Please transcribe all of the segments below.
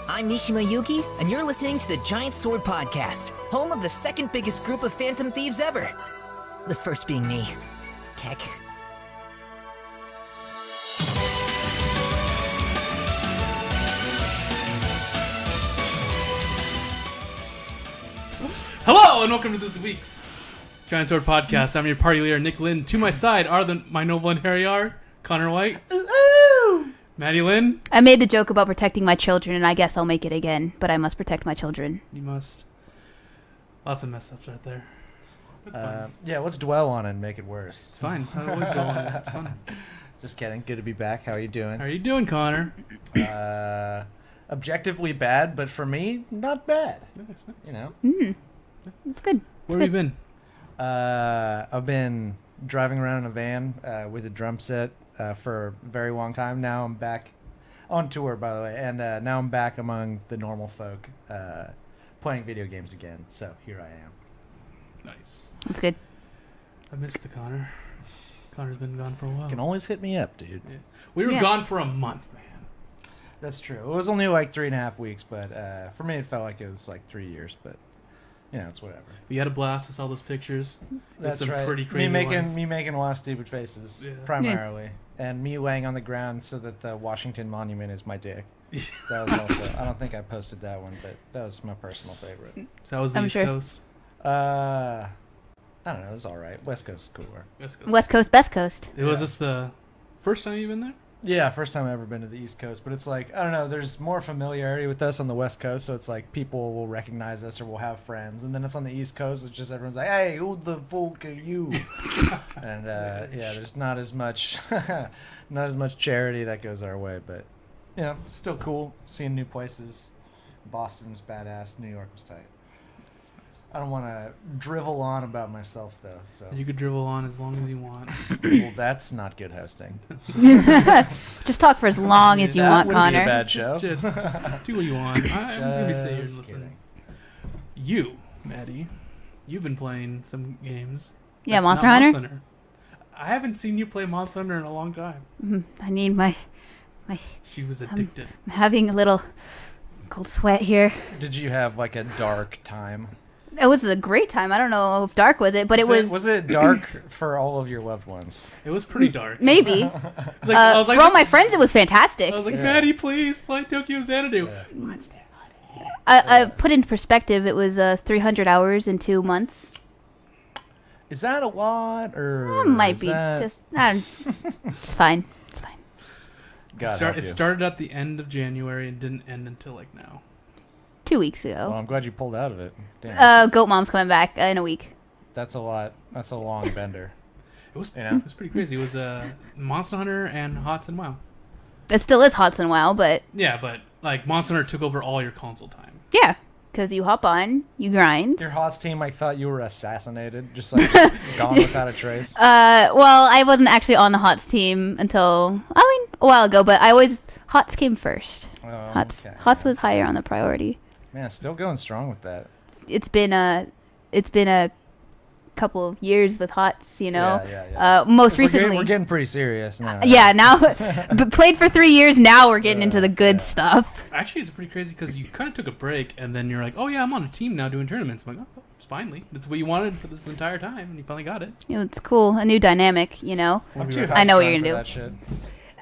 I'm Mishima Yuki, and you're listening to the Giant Sword Podcast, home of the second biggest group of Phantom Thieves ever. The first being me. Keck. Hello, and welcome to this week's Giant Sword Podcast. I'm your party leader, Nick Lynn. To my side are my noble and hairy are Connor White. Ooh. Maddie Lynn. I made the joke about protecting my children, and I guess I'll make it again, but I must protect my children. You must. Lots of mess ups right there. Yeah, let's dwell on it and make it worse. It's fine. I always go on it. It's fun. Just kidding. Good to be back. How are you doing? How are you doing, Connor? Objectively bad, but for me, not bad. Nice. You know? It's good. Where have you been? I've been driving around in a van with a drum set for a very long time. Now I'm back on tour, by the way, and now I'm back among the normal folk playing video games again. So here I am. Nice. That's good. I missed the Connor. Connor's been gone for a while. You can always hit me up, dude. Yeah. We were gone for a month, man. That's true. It was only like 3.5 weeks, but for me it felt like it was like 3 years, but you know, it's whatever. We had a blast. I saw those pictures. That's some right. Pretty crazy me making a lot of stupid faces, primarily, and me laying on the ground so that the Washington Monument is my dick. That was also. I don't think I posted that one, but that was my personal favorite. So that was the East Coast. I don't know. It was all right. West Coast is cooler. West Coast, best coast. Was this the first time you've been there? Yeah, first time I've ever been to the East Coast, but it's like, I don't know, there's more familiarity with us on the West Coast, so it's like people will recognize us or we'll have friends, and then it's on the East Coast, it's just everyone's like, hey, who the fuck are you? And yeah, there's not as much charity that goes our way, but you know, it's still cool seeing new places. Boston was badass, New York was tight. I don't want to drivel on about myself, though. So You could dribble on as long as you want. Well, that's not good hosting. Just talk for as long as you want, That wouldn't be a Connor. bad show. Just do what you want. I'm just going to be sitting here and listening. kidding. You, Maddie, you've been playing some games. Yeah, That's Monster not Hunter? I haven't seen you play Monster Hunter in a long time. I need my... She was addicted. I'm having a little cold sweat here. Did you have like a dark time? It was a great time. I don't know if dark was it, but it was... Was it dark for all of your loved ones? It was pretty dark. Maybe. I was like, for all my friends, it was fantastic. I was like, Maddie, please play Tokyo Xanadu. Monster Hunter. I put into perspective, it was 300 hours in 2 months. Is that a lot, or It might is be. that... Just, I don't, it's fine. It's fine. God help It you. started at the end of January and didn't end until like now. 2 weeks ago. Well, I'm glad you pulled out of it. Damn. Goat Mom's coming back in a week. That's a lot. That's a long bender. It was, You know? it was pretty crazy. It was Monster Hunter and Hots and WoW. It still is Hots and WoW, but Yeah, but like Monster Hunter took over all your console time. yeah, because you hop on, you grind. Your HOTS team, I thought you were assassinated, just like gone without a trace. Well, I wasn't actually on the Hots team until a while ago, but Hots came first. Hots was higher on the priority. Man, still going strong with that. It's been a couple of years with Hots, you know. Yeah. Most recently, we're getting pretty serious now. yeah. Now, but played for 3 years. Now we're getting into the good stuff. Actually, it's pretty crazy because you kind of took a break and then you're like, oh yeah, I'm on a team now doing tournaments. I'm like, oh, finally. That's what you wanted for this entire time, and you finally got it. You know, it's cool, a new dynamic. You know. I'm too I know what you're hostile gonna for do. that shit.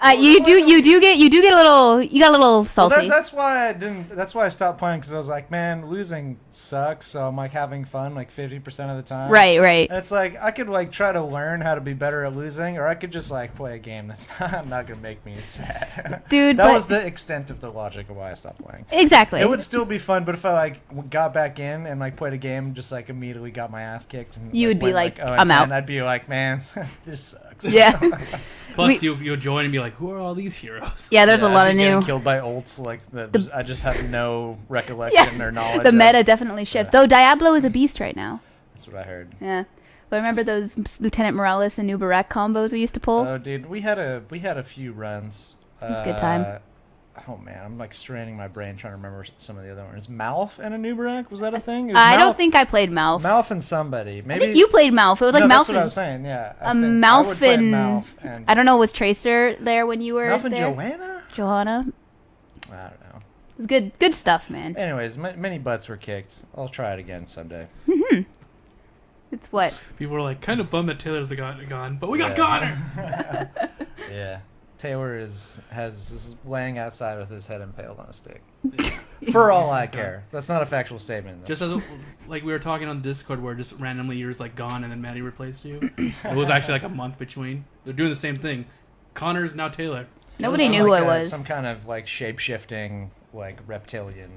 You get a little. You got a little salty. Well, that's why I didn't. That's why I stopped playing, because I was like, man, losing sucks. So I'm like having fun like 50% of the time. Right. And it's like I could like try to learn how to be better at losing, or I could just like play a game that's not gonna make me sad. Dude, that but- was the extent of the logic of why I stopped playing. Exactly. It would still be fun, but if I like got back in and like played a game, just like immediately got my ass kicked, and You would be went, like, 0 I'm and 10, out. I'd be like, man, this sucks. Yeah. Plus, you'll join and be like, who are all these heroes? Yeah, there's a lot I'd of be getting new. killed by ults like that. I just have no recollection or knowledge. The of. meta definitely shifts. Though Diablo is a beast right now. That's what I heard. Yeah. But remember those Lieutenant Morales and New Barak combos we used to pull? Oh, dude, we had a few runs. It was a good time. Oh man, I'm like straining my brain trying to remember some of the other ones. Malf and a Nubarak, was that a thing? It was I Malf- don't think I played Malf. Malf and somebody. I Maybe think you played Malf. It was like no, Malf. that's what I was saying. Yeah, I think Malf I would play and Malf and I don't know. Was Tracer there when you were Malf and there? Joanna? Johanna. I don't know. was good. Good stuff, man. Anyways, many butts were kicked. I'll try it again someday. It's what? People were like kind of bummed that Taylor's gone, but we got Connor. Yeah. Taylor is laying outside with his head impaled on a stick. For all I care. That's not a factual statement. Though. Just as like we were talking on Discord, where just randomly you're just like gone, and then Maddie replaced you. It was actually like a month between. They're doing the same thing. Connor's now Taylor. Nobody knew who I was. Some kind of like shape-shifting, like reptilian,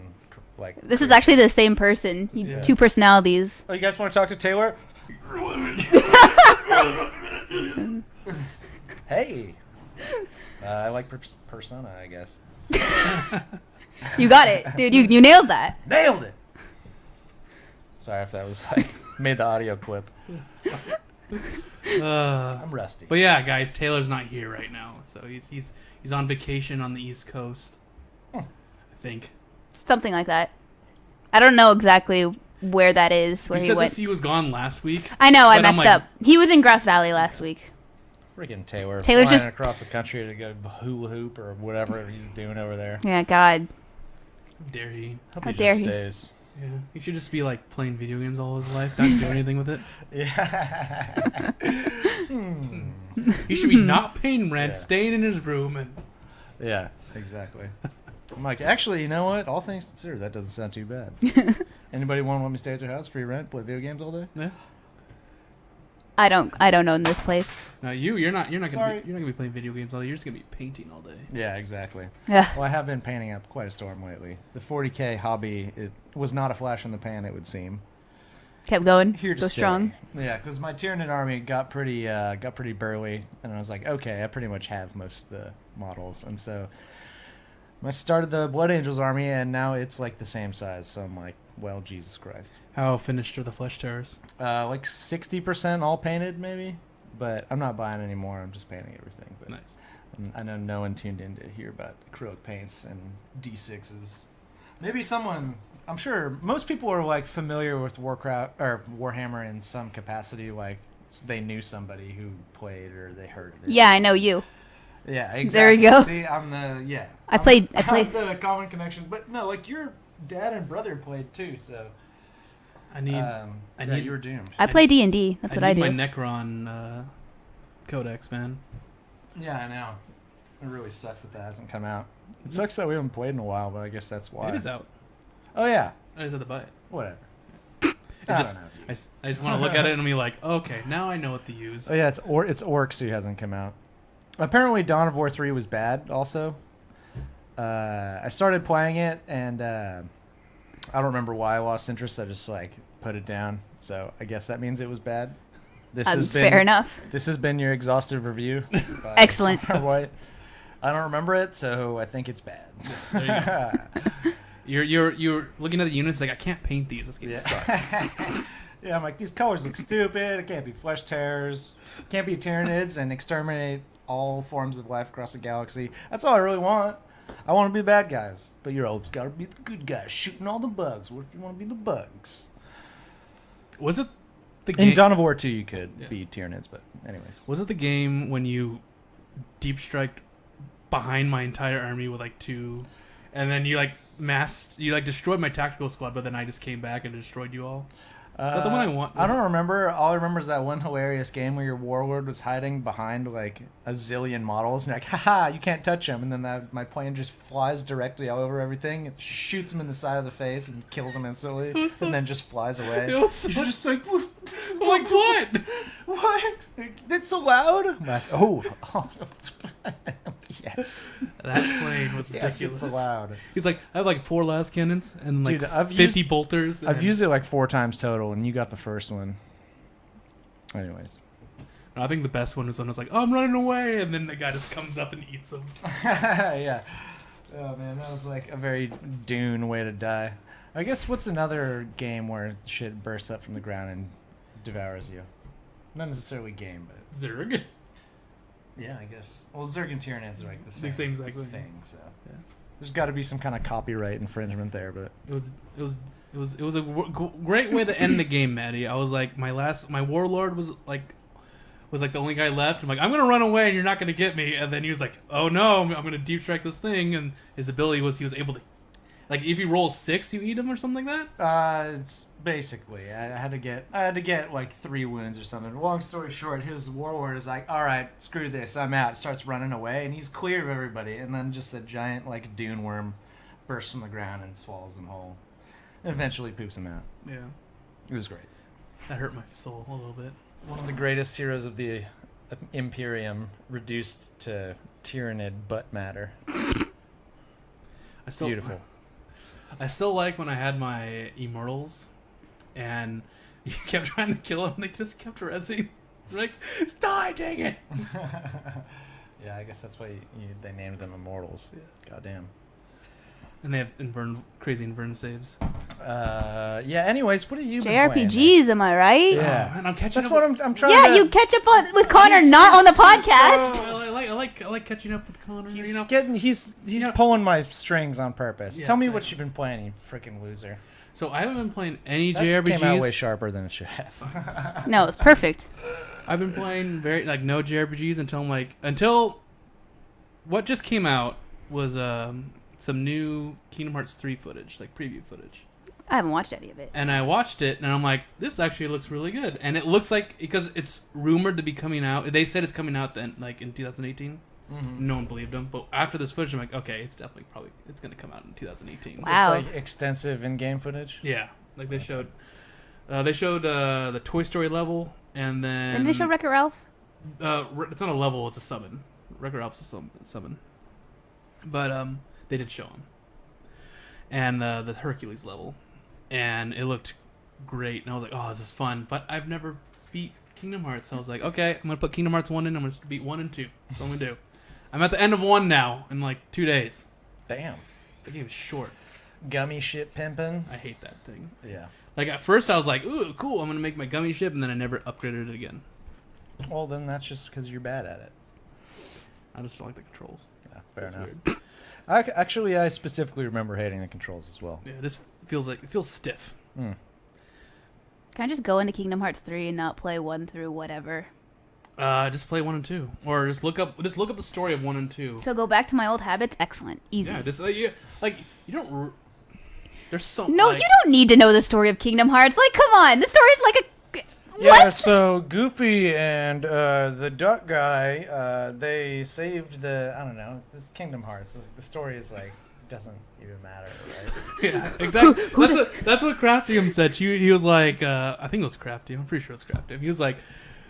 like. This is actually the same person. Two personalities. Oh, you guys want to talk to Taylor? Hey. I like persona, I guess. You got it, dude. You nailed that. Nailed it. Sorry if that was like made the audio clip. I'm rusty. But yeah, guys, Taylor's not here right now, so he's on vacation on the East Coast. I think Something like that. I don't know exactly where that is. Where you he said went. he was gone last week. I know. I but I'm messed like- up. He was in Grass Valley last week. Freaking Taylor. Taylor's flying just- across the country to go hula hoop or whatever he's doing over there. Yeah, God. How dare he? Hope How he dare just he. stays. Yeah, he should just be like playing video games all his life, not doing anything with it. Yeah. He should be not paying rent, Yeah. staying in his room, and Yeah, exactly. I'm like, actually, you know what? All things considered, that doesn't sound too bad. Anybody want to let me stay at their house, free rent, play video games all day? yeah. I don't own this place. No, you're not gonna Sorry. be playing video games all day. You're just gonna be painting all day. Yeah, exactly. Yeah. Well, I have been painting up quite a storm lately. The 40K hobby, it was not a flash in the pan, it would seem. Kept going. Here to Go stay. strong. Yeah, because my Tyranid army got pretty burly, and I was like, okay, I pretty much have most of the models, and so I started the Blood Angels army, and now it's like the same size. So I'm like, well, Jesus Christ. How finished are the Flesh Terrors? Like 60% all painted, maybe, but I'm not buying any more. I'm just painting everything. But Nice. I know no one tuned in to hear about acrylic paints and D6s. Maybe someone. I'm sure most people are like familiar with Warcraft or Warhammer in some capacity, like they knew somebody who played or they heard of it. Yeah, I know you. Yeah, exactly. There you go. See, I'm the I played I'm the common connection, but no, like your dad and brother played too, so I need you were doomed. I play D&D. That's what I need do. my Necron codex, man. Yeah, I know. It really sucks that hasn't come out. It sucks that we haven't played in a while, but I guess that's why. It is out. Oh yeah, I just had to buy it. whatever. It I just, don't know. I just want to look at it and be like, okay, now I know what to use. Oh yeah, it's Orcs who hasn't come out. Apparently, Dawn of War 3 was bad. Also, I started playing it and I don't remember why I lost interest. I just like put it down. So I guess that means it was bad. This has been Fair enough. This has been your exhaustive review. by Excellent. Connor White. I don't remember it, so I think it's bad. There you go. You're looking at the units like, I can't paint these. This game Yeah. sucks. Yeah, I'm like, these colors look stupid. It can't be flesh terrors. Can't be Tyranids and exterminate all forms of life across the galaxy. That's all I really want. I want to be bad guys. But you're always got to be the good guys, shooting all the bugs. What if you want to be the bugs? Was it the game? In Dawn of War 2, you could Yeah. be Tyranids, but anyways. Was it the game when you deep striked behind my entire army with like 2, and then you like destroyed my tactical squad, but then I just came back and destroyed you all? Is that the one I want? I don't remember. All I remember is that one hilarious game where your warlord was hiding behind like a zillion models, and you're like, haha, you can't touch him. And then my plane just flies directly all over everything. It shoots him in the side of the face and kills him instantly, was so- and then just flies away. It was so- You're just like, Like what? what? It's so loud. I'm like, oh, yes. That plane was Yes, ridiculous. it's so loud. He's like, I have like 4 las cannons and like Dude, I've 50 bolters. I've and- used it like 4 times total, and you got the first one. Anyways. I think the best one was when I was like, oh, I'm running away, and then the guy just comes up and eats him. Yeah. Oh man, that was like a very Dune way to die. I guess what's another game where shit bursts up from the ground and devours you? Not necessarily game, but Zerg. yeah, I guess. Well, Zerg and Tyranids are like the The same, same exact thing. thing. So Yeah. there's got to be some kind of copyright infringement there, but It was a great way to end the game, Maddie. I was like, my warlord was like the only guy left. I'm like, I'm gonna run away and you're not gonna get me. And then he was like, oh no, I'm gonna deep strike this thing. And his ability was he was able to Like if you roll 6, you eat them or something like that. It's basically I had to get like 3 wounds or something. Long story short, his warlord is like, all right, screw this, I'm out. Starts running away, and he's clear of everybody, and then just a giant like dune worm bursts from the ground and swallows him whole. And eventually poops him out. Yeah, It was great. that hurt my soul a little bit. One of the greatest heroes of the Imperium reduced to tyrannid butt matter. Beautiful. I still like when I had my immortals, and you kept trying to kill them, and they just kept rezzing. Like, die, dang it! Yeah, I guess that's why they named them immortals. Yeah. Goddamn. And they have crazy invern saves. Yeah. Anyways, what are you? JRPGs, am I right? Yeah, Man, I'm catching that's up. what I'm trying. Yeah, you catch up with Connor, not on the podcast. I like catching up with Connor. He's pulling my strings on purpose. Yeah, Tell me same. what you've been playing, you freaking loser. So I haven't been playing any That JRPGs. came out way sharper than it should have. No, it's perfect. I've been playing no JRPGs until what just came out was some new Kingdom Hearts 3 footage, like preview footage. I haven't watched any of it. And I watched it, and I'm like, this actually looks really good. And it looks like, because it's rumored to be coming out, they said it's coming out then, like in 2018. Mm-hmm. No one believed them, but after this footage, I'm like, okay, it's definitely it's going to come out in 2018. Wow. It's like extensive in-game footage. Yeah, like they showed the Toy Story level, and then Didn't they show Wreck-It Ralph? It's not a level; it's a summon. Wreck-It Ralph's a summon, but they did show him, and the Hercules level, and it looked great. And I was like, oh, this is fun. But I've never beat Kingdom Hearts, so I was like, okay, I'm gonna put Kingdom Hearts 1 in. I'm gonna beat 1 and 2. That's what I'm gonna do. I'm at the end of 1 now in like 2 days. Damn. The game's short. Gummy shit pimping. I hate that thing. Yeah. Like at first I was like, ooh, cool, I'm gonna make my gummy ship, and then I never upgraded it again. Well, then that's just because you're bad at it. I just don't like the controls. Yeah, fair It's enough. Weird. I specifically remember hating the controls as well. Yeah, this feels stiff. Can I just go into Kingdom Hearts 3 and not play 1 through whatever? Just play 1 and 2, or just look up the story of 1 and 2. So go back to my old habits. Excellent, easy. Yeah, just you don't. There's so No, you don't need to know the story of Kingdom Hearts. Like, come on, the story's like a Yeah, what? so Goofy and the duck guy, they saved this Kingdom Hearts. The story is like doesn't even matter, right? Yeah, exactly. That's what Craftium said. He was like, I think it was Craftium. I'm pretty sure it was Craftium. He was like,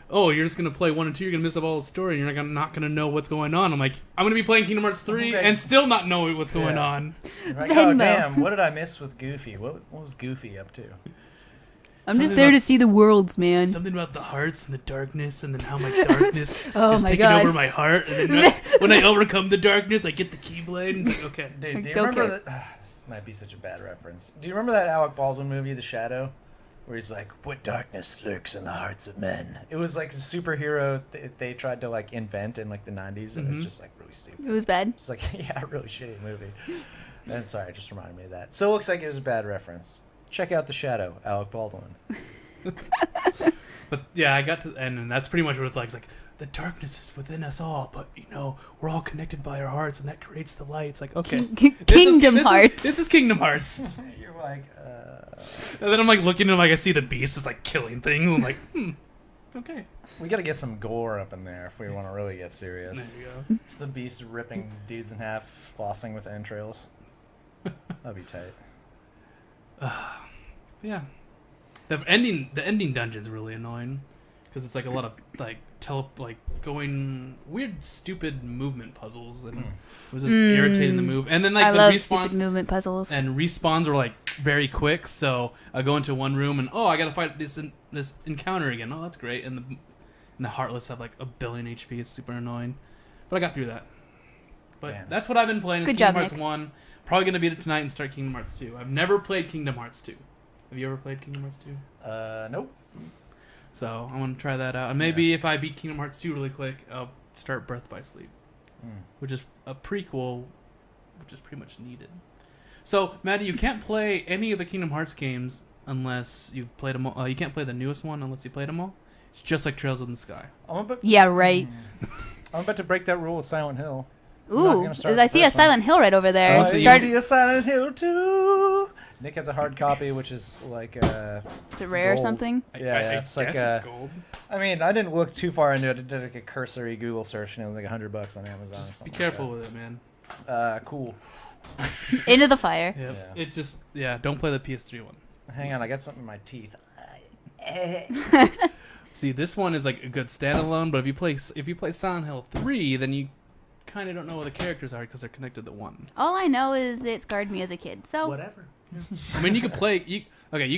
oh, you're just gonna play 1 and 2. You're gonna miss up all the story, and you're not gonna know what's going on. I'm like, I'm gonna be playing Kingdom Hearts 3 and still not know what's going on. Like, oh damn, what did I miss with Goofy? What was Goofy up to? I'm just there to see the worlds, man. Something about the hearts and the darkness, and then how my darkness Oh is my taking God. over my heart. And then when I overcome the darkness, I get the Keyblade. And it's like, okay. Dude, do you Don't remember care. that? This might be such a bad reference. Do you remember that Alec Baldwin movie, The Shadow? Where he's like, what darkness lurks in the hearts of men? It was like a superhero they tried to like invent in like the 90s, and it was just like really stupid. It was bad. It's like, yeah, a really shitty movie. And sorry, it just reminded me of that. So it looks like it was a bad reference. Check out The Shadow, Alec Baldwin. But yeah, I got to, and that's pretty much what it's like. It's like, the darkness is within us all, but we're all connected by our hearts, and that creates the light. It's like, okay, Kingdom Hearts. This is Kingdom Hearts. You're like, And then I'm like looking at him, like I see the beast is like killing things. I'm like, okay. we gotta get some gore up in there if we want to really get serious. There you go. It's the beast ripping dudes in half, flossing with entrails. That'd be tight. Yeah. The ending dungeon's really annoying because it's like a lot of like going weird, stupid movement puzzles, and it was just irritating the move. And then like I the love respawns stupid movement puzzles. and respawns are like very quick. So I go into one room and I gotta fight this encounter again. Oh, that's great. And the Heartless have like 1 billion HP. It's super annoying, but I got through that. But Man. that's what I've been playing. Is Good Kingdom job, Hearts Nick. 1. Probably gonna beat it tonight and start Kingdom Hearts 2. I've never played Kingdom Hearts 2. Have you ever played Kingdom Hearts 2? Nope. So I want to try that out. And maybe if I beat Kingdom Hearts 2 really quick, I'll start Birth by Sleep, which is a prequel, which is pretty much needed. So, Maddie, you can't play any of the Kingdom Hearts games unless you've played them all. You can't play the newest one unless you played them all. It's just like Trails in the Sky. Yeah, right. I'm about to break that rule with Silent Hill. Ooh, gonna start I with the see a first one. Silent Hill right over there. Oh, you Start see a Silent Hill 2. Nick has a hard copy, which is like the rare or gold. something. Yeah, it's like it's gold. I mean, I didn't look too far into it. I did like a cursory Google search, and it was like $100 on Amazon. or Just something be like careful with it, man. that. Cool. Into the fire. Yeah. Yeah. It just don't play the PS3 one. Hang on, I got something in my teeth. See, this one is like a good standalone, but if you play Silent Hill 3, then you kind of don't know what the characters are because they're connected to one. All I know is it scarred me as a kid. So Whatever. I mean, you could play you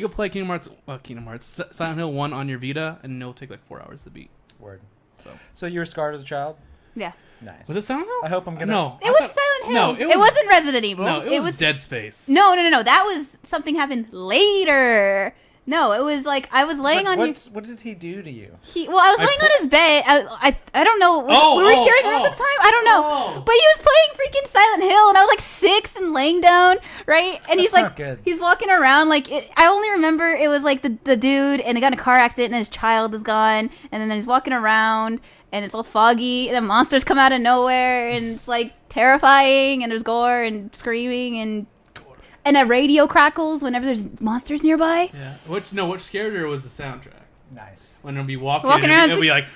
could play Kingdom Hearts Silent Hill 1 on your Vita, and it'll take like 4 hours to beat. Word. So, So you were scarred as a child? yeah, Nice. was it Silent Hill? I hope I'm gonna. No, it was Silent Hill. No, it wasn't Resident Evil. No, it was Dead Space. No. That was something happened later. No, it was like I was laying on your. What did he do to you? I was laying on his bed. I don't know. We were sharing rooms at the time. I don't know. But he was playing freaking Silent Hill, and I was like 6 and laying down, right? And he's That's like, not good. he's walking around like. I only remember it was like the dude, and they got in a car accident, and his child is gone, and then he's walking around, and it's all foggy, and then monsters come out of nowhere, and it's like terrifying, and there's gore and screaming and a radio crackles whenever there's monsters nearby. Yeah. What scared her was the soundtrack. Nice. When it'll be walking Around, it'll be like.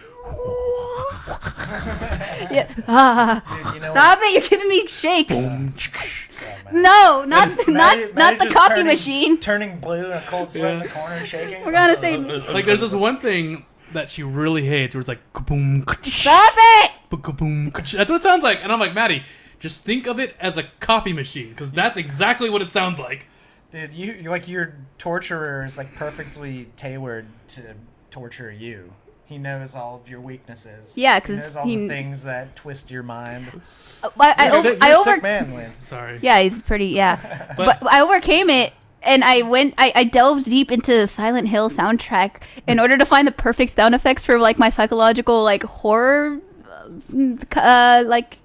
Yeah. Ah. Dude, you know Stop what's- it! You're giving me shakes. Oh, man. No, not Maddie the just coffee turning- machine. Turning blue and a cold sweat in the corner, shaking. We're gonna say, Like, there's this one thing that she really hates where it's like kaboom, stop it! kaboom. That's what it sounds like. And I'm like, Maddie, just think of it as a copy machine, because that's exactly what it sounds like. Dude, you like your torturer is like perfectly tailored to torture you. He knows all of your weaknesses. Yeah, he 'cause knows all the things that twist your mind. You're a sick man, Lynn. Sorry. Yeah, he's pretty. Yeah, But- but I overcame it, and I delved deep into the Silent Hill soundtrack in order to find the perfect sound effects for like my psychological like horror, like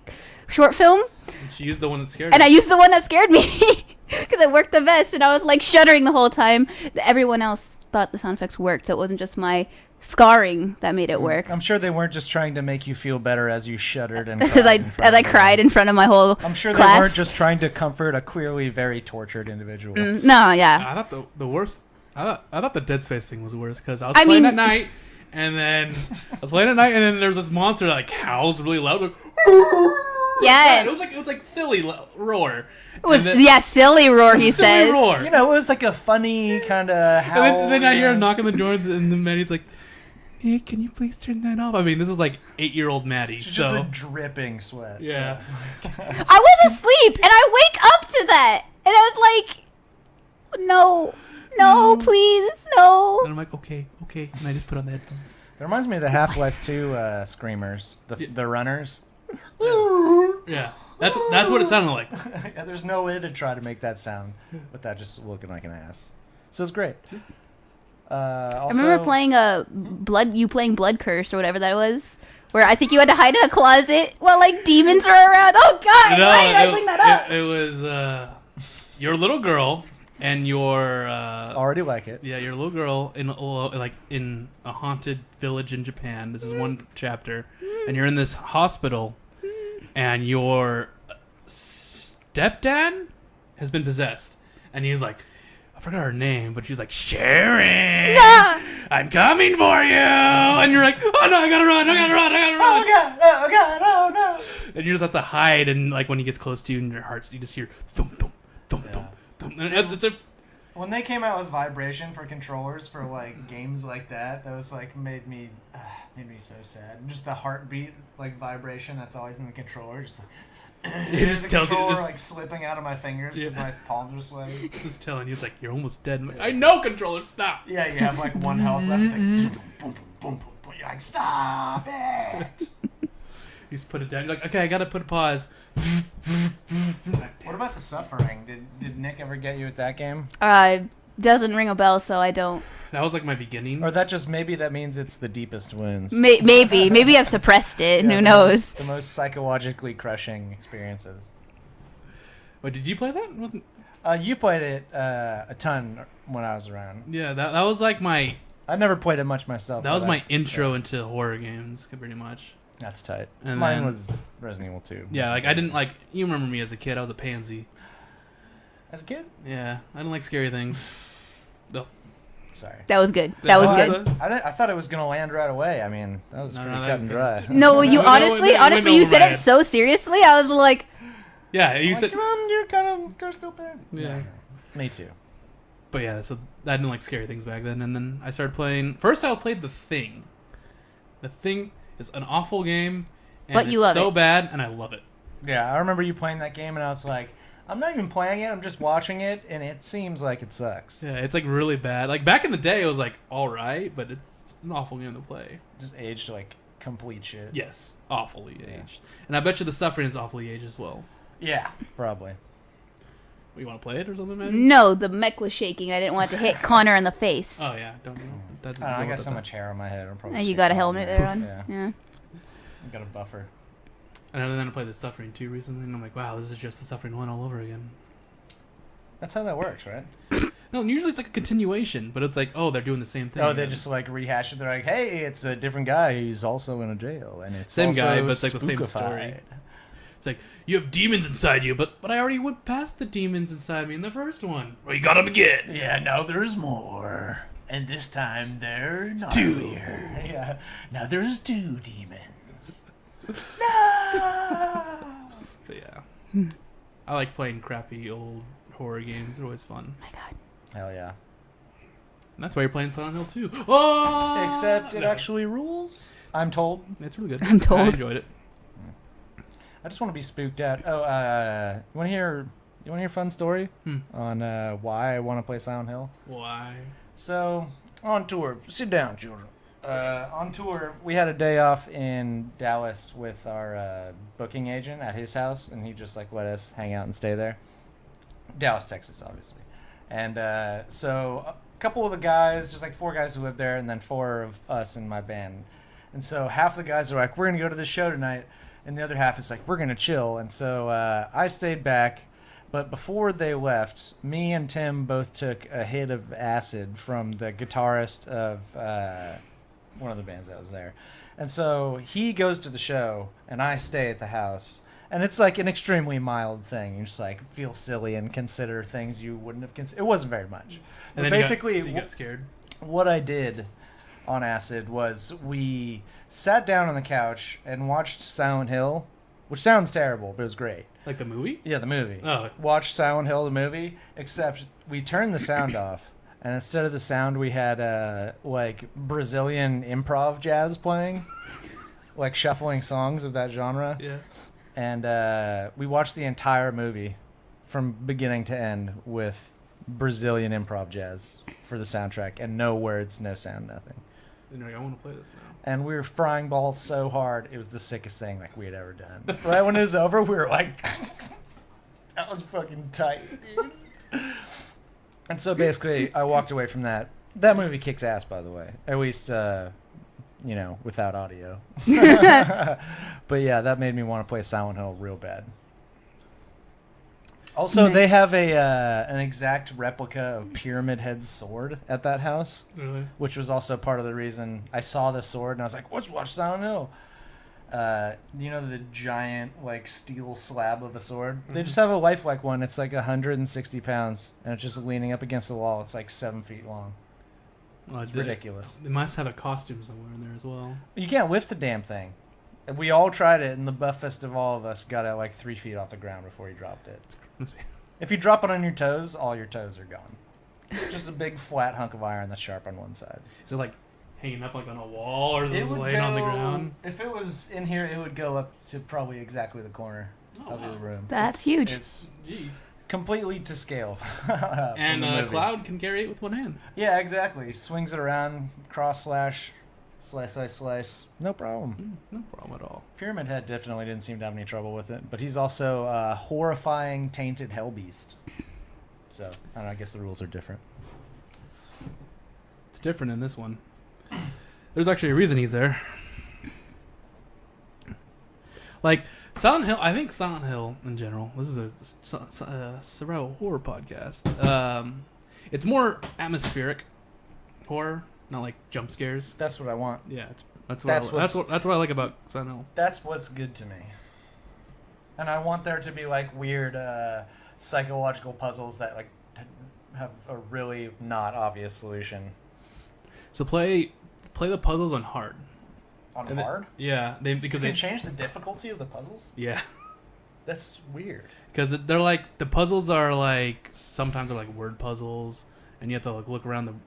short film. And she used the one that scared And her. I used the one that scared me because it worked the best, and I was like shuddering the whole time. Everyone else thought the sound effects worked, so it wasn't just my scarring that made it work. I'm sure they weren't just trying to make you feel better as you shuddered and As I cried in front of my whole I'm sure class. they weren't just trying to comfort a clearly very tortured individual. No, yeah. I thought the worst. I thought the Dead Space thing was worse because I was playing at night, and then there's this monster that like howls really loud. Like, Yeah. it was like silly roar. It was And then- silly roar. He silly says. roar. You know, it was like a funny kind of howl. And then I hear him you know? knock on the doors, and the Maddie's like, "Hey, can you please turn that off?" I mean, this is like 8-year-old Maddie. It's So just a dripping sweat. yeah, I was asleep, and I wake up to that, and I was like, no, please, no. and I'm like, okay, and I just put on the headphones. It reminds me of the Half-Life 2 screamers, the runners. Yeah, that's what it sounded like. Yeah, there's no way to try to make that sound without just looking like an ass. So it's great. I remember playing Blood Curse or whatever that was, where I think you had to hide in a closet while like demons were around. Oh God, why did I bring that up? It was your little girl and your already like it. yeah, your little girl in a haunted village in Japan. This is one chapter, and you're in this hospital, and your stepdad has been possessed, and he's like, I forgot her name, but she's like, Sharon, I'm coming for you, and you're like, oh no, I gotta run. Oh God! Oh no! And you just have to hide, and like when he gets close to you, in your heart, you just hear thump thump thump thump thump. And it's a When they came out with vibration for controllers for like games like that was like made me so sad. Just the heartbeat like vibration that's always in the controller, just like It just the tells you controller this- like slipping out of my fingers because my palms are sweaty. just telling you, it's like you're almost dead. I'm like, I know, controller, stop. Yeah, you have like one health left. It's like boom, boom, boom, boom, boom. You're like, stop it. You just put it down. You're like, okay, I gotta put a pause. What about the suffering? Did Nick ever get you at that game? Doesn't ring a bell, so I don't. That was like my beginning. Or maybe that means it's the deepest wounds. Maybe I've suppressed it. Yeah, Who knows? The most psychologically crushing experiences. Wait, did you play that? You played it a ton when I was around. Yeah, that was like my I never played it much myself. that was but my intro into horror games, pretty much. That's tight. And Mine then- was Resident Evil 2. Yeah, like I didn't like. You remember me as a kid? I was a pansy. As a kid? Yeah, I didn't like scary things. No. Sorry. That was good. That was Oh, good. I thought it was going to land right away. I mean, that was No, pretty no, cut and dry. No, you No, honestly, it went you over said my it head. so seriously. I was like, Yeah, you Like, said. Mom, you're kind of still bad. Yeah. Me too. But yeah, so I didn't like scary things back then, and then I started playing. First, I played The Thing. The Thing is an awful game, and But you love it's so it. bad, and I love it. Yeah, I remember you playing that game, and I was like, I'm not even playing it. I'm just watching it, and it seems like it sucks. Yeah, it's like really bad. Like back in the day, it was like all right, but it's an awful game to play. Just aged like complete shit. Yes, awfully aged, and I bet you the suffering is awfully aged as well. Yeah, probably. You want to play it or something, man? no, the mech was shaking. I didn't want to hit Connor in the face. Oh yeah, don't know. That's, I don't know, I got so much hair on my head. I'm probably. You sick got a of helmet it. there on? Yeah, Yeah. I got a buffer. And then I played the Suffering 2 recently, and I'm like, wow, this is just the Suffering 1 all over again. That's how that works, right? No, and usually it's like a continuation, but it's like, oh, they're doing the same thing. Oh, they again. just like rehash it. They're like, hey, it's a different guy. He's also in a jail, and it's Same also guy, but it's like the same spookified. story. It's like, you have demons inside you, but I already went past the demons inside me in the first one. Well, you got them again. Yeah, now there's more. And this time they're not two. here. Yeah. Now there's 2 demons. No! But yeah. I like playing crappy old horror games. They're always fun. My God. Hell yeah. And that's why you're playing Silent Hill 2. Oh! Except it No. actually rules. I'm told. It's really good. I'm told. I enjoyed it. I just want to be spooked out. Oh, you want to hear a fun story on why I want to play Silent Hill? Why? So, on tour, sit down, children. On tour, we had a day off in Dallas with our booking agent at his house, and he just like let us hang out and stay there. Dallas, Texas, obviously. And so a couple of the guys, just like 4 guys who live there, and then 4 of us in my band. And so half the guys are like, we're going to go to this show tonight, and the other half is like, we're going to chill. And so I stayed back. But before they left, me and Tim both took a hit of acid from the guitarist of one of the bands that was there. And so he goes to the show, and I stay at the house. And it's like an extremely mild thing. You just like feel silly and consider things you wouldn't have considered. It wasn't very much. And But then basically, you got scared. what I did on acid was we sat down on the couch and watched Silent Hill, which sounds terrible, but it was great. Like the movie? Yeah, the movie. Oh. Watched Silent Hill, the movie, except we turned the sound off. And instead of the sound, we had like Brazilian improv jazz playing, like shuffling songs of that genre. Yeah. And we watched the entire movie from beginning to end with Brazilian improv jazz for the soundtrack, and no words, no sound, nothing. And you're like, I want to play this now. And we were frying balls so hard, it was the sickest thing like we had ever done. Right when it was over, we were like, that was fucking tight, dude. And so basically, I walked away from that. That movie kicks ass, by the way. At least, without audio. But yeah, that made me want to play Silent Hill real bad. Also, they have an exact replica of Pyramid Head's sword at that house, Really? which was also part of the reason I saw the sword and I was like, let's watch Silent Hill. The giant like steel slab of a sword? They just have a lifelike one. It's like 160 pounds and it's just leaning up against the wall. It's like 7 feet long. Well, It's ridiculous. They must have a costume somewhere in there as well. You can't lift the damn thing. We all tried it, and the buffest of all of us got it like 3 feet off the ground before he dropped it. If you drop it on your toes, all your toes are gone. Just a big flat hunk of iron that's sharp on one side. Is it like hanging up like on a wall, or is it laying on the ground? If it was in here, it would go up to probably exactly the corner of the room. That's huge. It's Jeez. completely to scale. And from the movie. Cloud can carry it with one hand. Yeah, exactly. Swings it around, cross slash, slice. No problem. No problem at all. Pyramid Head definitely didn't seem to have any trouble with it, but he's also a horrifying, tainted hell beast. So, I don't know, I guess the rules are different. It's different in this one. There's actually a reason he's there. Like, Silent Hill, I think Silent Hill in general, this is a survival horror podcast. It's more atmospheric horror, not like jump scares. That's what I want. Yeah, That's what I like about Silent That's what's good to me. And I want there to be like weird psychological puzzles that like have a really not obvious solution. So play the puzzles on hard. On And hard? Yeah, because They they change the difficulty of the puzzles? yeah. That's weird. Because they're like the puzzles are like sometimes they're like word puzzles, and you have to like look around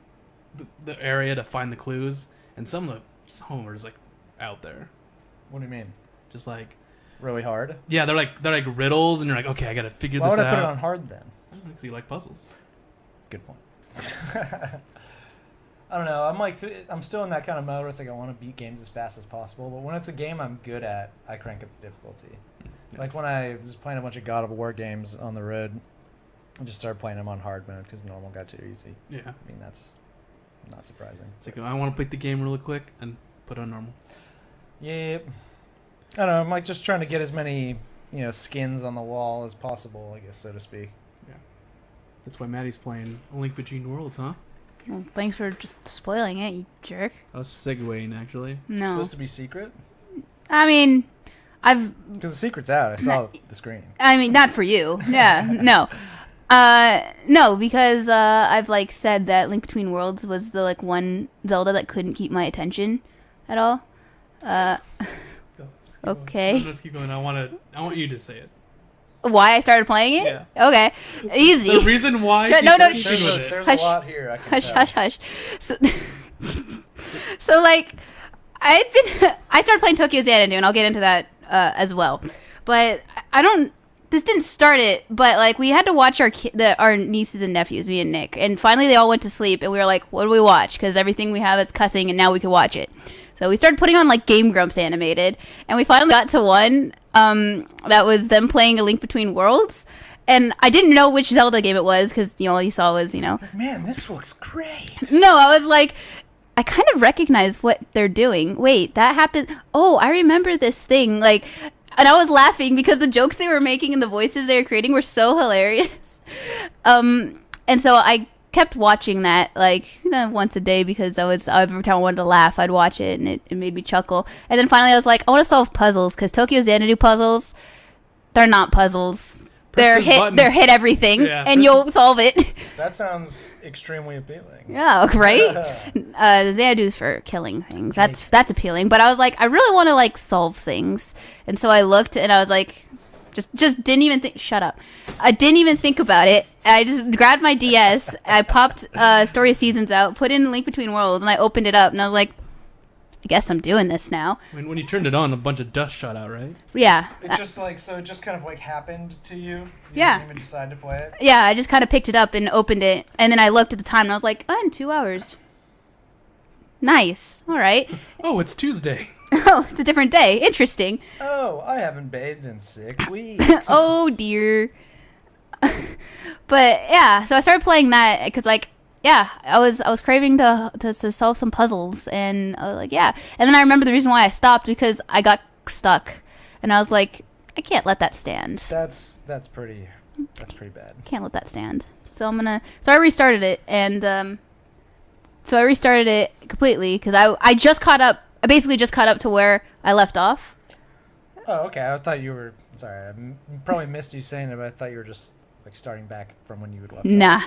the area to find the clues, and some of them are just like out there, What do you mean? just like Really hard? yeah, they're like riddles, and you're like, okay, I gotta figure Why this would out. I put it on hard then? Because you like puzzles. Good point. I don't know. I'm still in that kind of mode where it's like I want to beat games as fast as possible, but when it's a game I'm good at, I crank up the difficulty. Yeah. Like when I was playing a bunch of God of War games on the road, I just started playing them on hard mode because normal got too easy. Yeah, I mean, that's not surprising. it's like I want to pick the game really quick and put it on normal. Yeah. I don't know. I'm like just trying to get as many, skins on the wall as possible, I guess, so to speak. That's why Maddie's playing A Link Between Worlds, huh? Well, thanks for just spoiling it, you jerk. I was segueing actually. It's No. supposed to be secret? I mean, Because the secret's out. I saw the screen. not for you. Yeah, no. No, because I've like said that Link Between Worlds was the like one Zelda that couldn't keep my attention at all. Okay. Let's keep going. I want you to say it. Why I started playing it? Yeah. Okay. Easy. The reason why. Shut- she no, no, said sh- she with it. There's Hush. a lot here. I can Hush, tell. hush, hush. So like, I started playing Tokyo Xanadu, and I'll get into that as well. But this didn't start it, but like we had to watch our nieces and nephews, me and Nick, and finally they all went to sleep, and we were like, what do we watch? Because everything we have is cussing, and now we can watch it. So we started putting on like Game Grumps animated, and we finally got to one that was them playing A Link Between Worlds. And I didn't know which Zelda game it was because all you saw was Man, this looks great. No, I was like, I kind of recognize what they're doing. Wait, that happened. Oh, I remember this thing. Like, and I was laughing because the jokes they were making and the voices they were creating were so hilarious. And so I kept watching that like once a day because every time I wanted to laugh, I'd watch it and it made me chuckle. And then finally I was like, I want to solve puzzles because Tokyo Xanadu puzzles, they're not puzzles. They're hit everything, and you'll solve it. That sounds extremely appealing. Yeah, right. The Xanadu's for killing things. That's appealing. But I was like, I really want to like solve things, and so I looked, and I was like, just didn't even think. Shut up. I didn't even think about it. I just grabbed my DS. I popped Story of Seasons out, put in Link Between Worlds, and I opened it up, and I was like, I guess I'm doing this now. When you turned it on, a bunch of dust shot out, right? Yeah. It just it just kind of like happened to you. You Yeah. didn't even decide to play it. Yeah, I just kind of picked it up and opened it, and then I looked at the time, and I was like, in 2 hours. Nice. All right. Oh, it's Tuesday. Oh, it's a different day. Interesting. Oh, I haven't bathed in 6 weeks. Oh, dear. But, yeah, so I started playing that, because, like, yeah, I was craving to solve some puzzles, and I was like, yeah. And then I remember the reason why I stopped, because I got stuck, and I was like, I can't let that stand. That's pretty bad. Can't let that stand. So I restarted it, and so I restarted it completely because I just caught up. I basically just caught up to where I left off. Oh, okay. I thought you were. Sorry, probably missed you saying it, but I thought you were just like starting back from when you would left. Nah,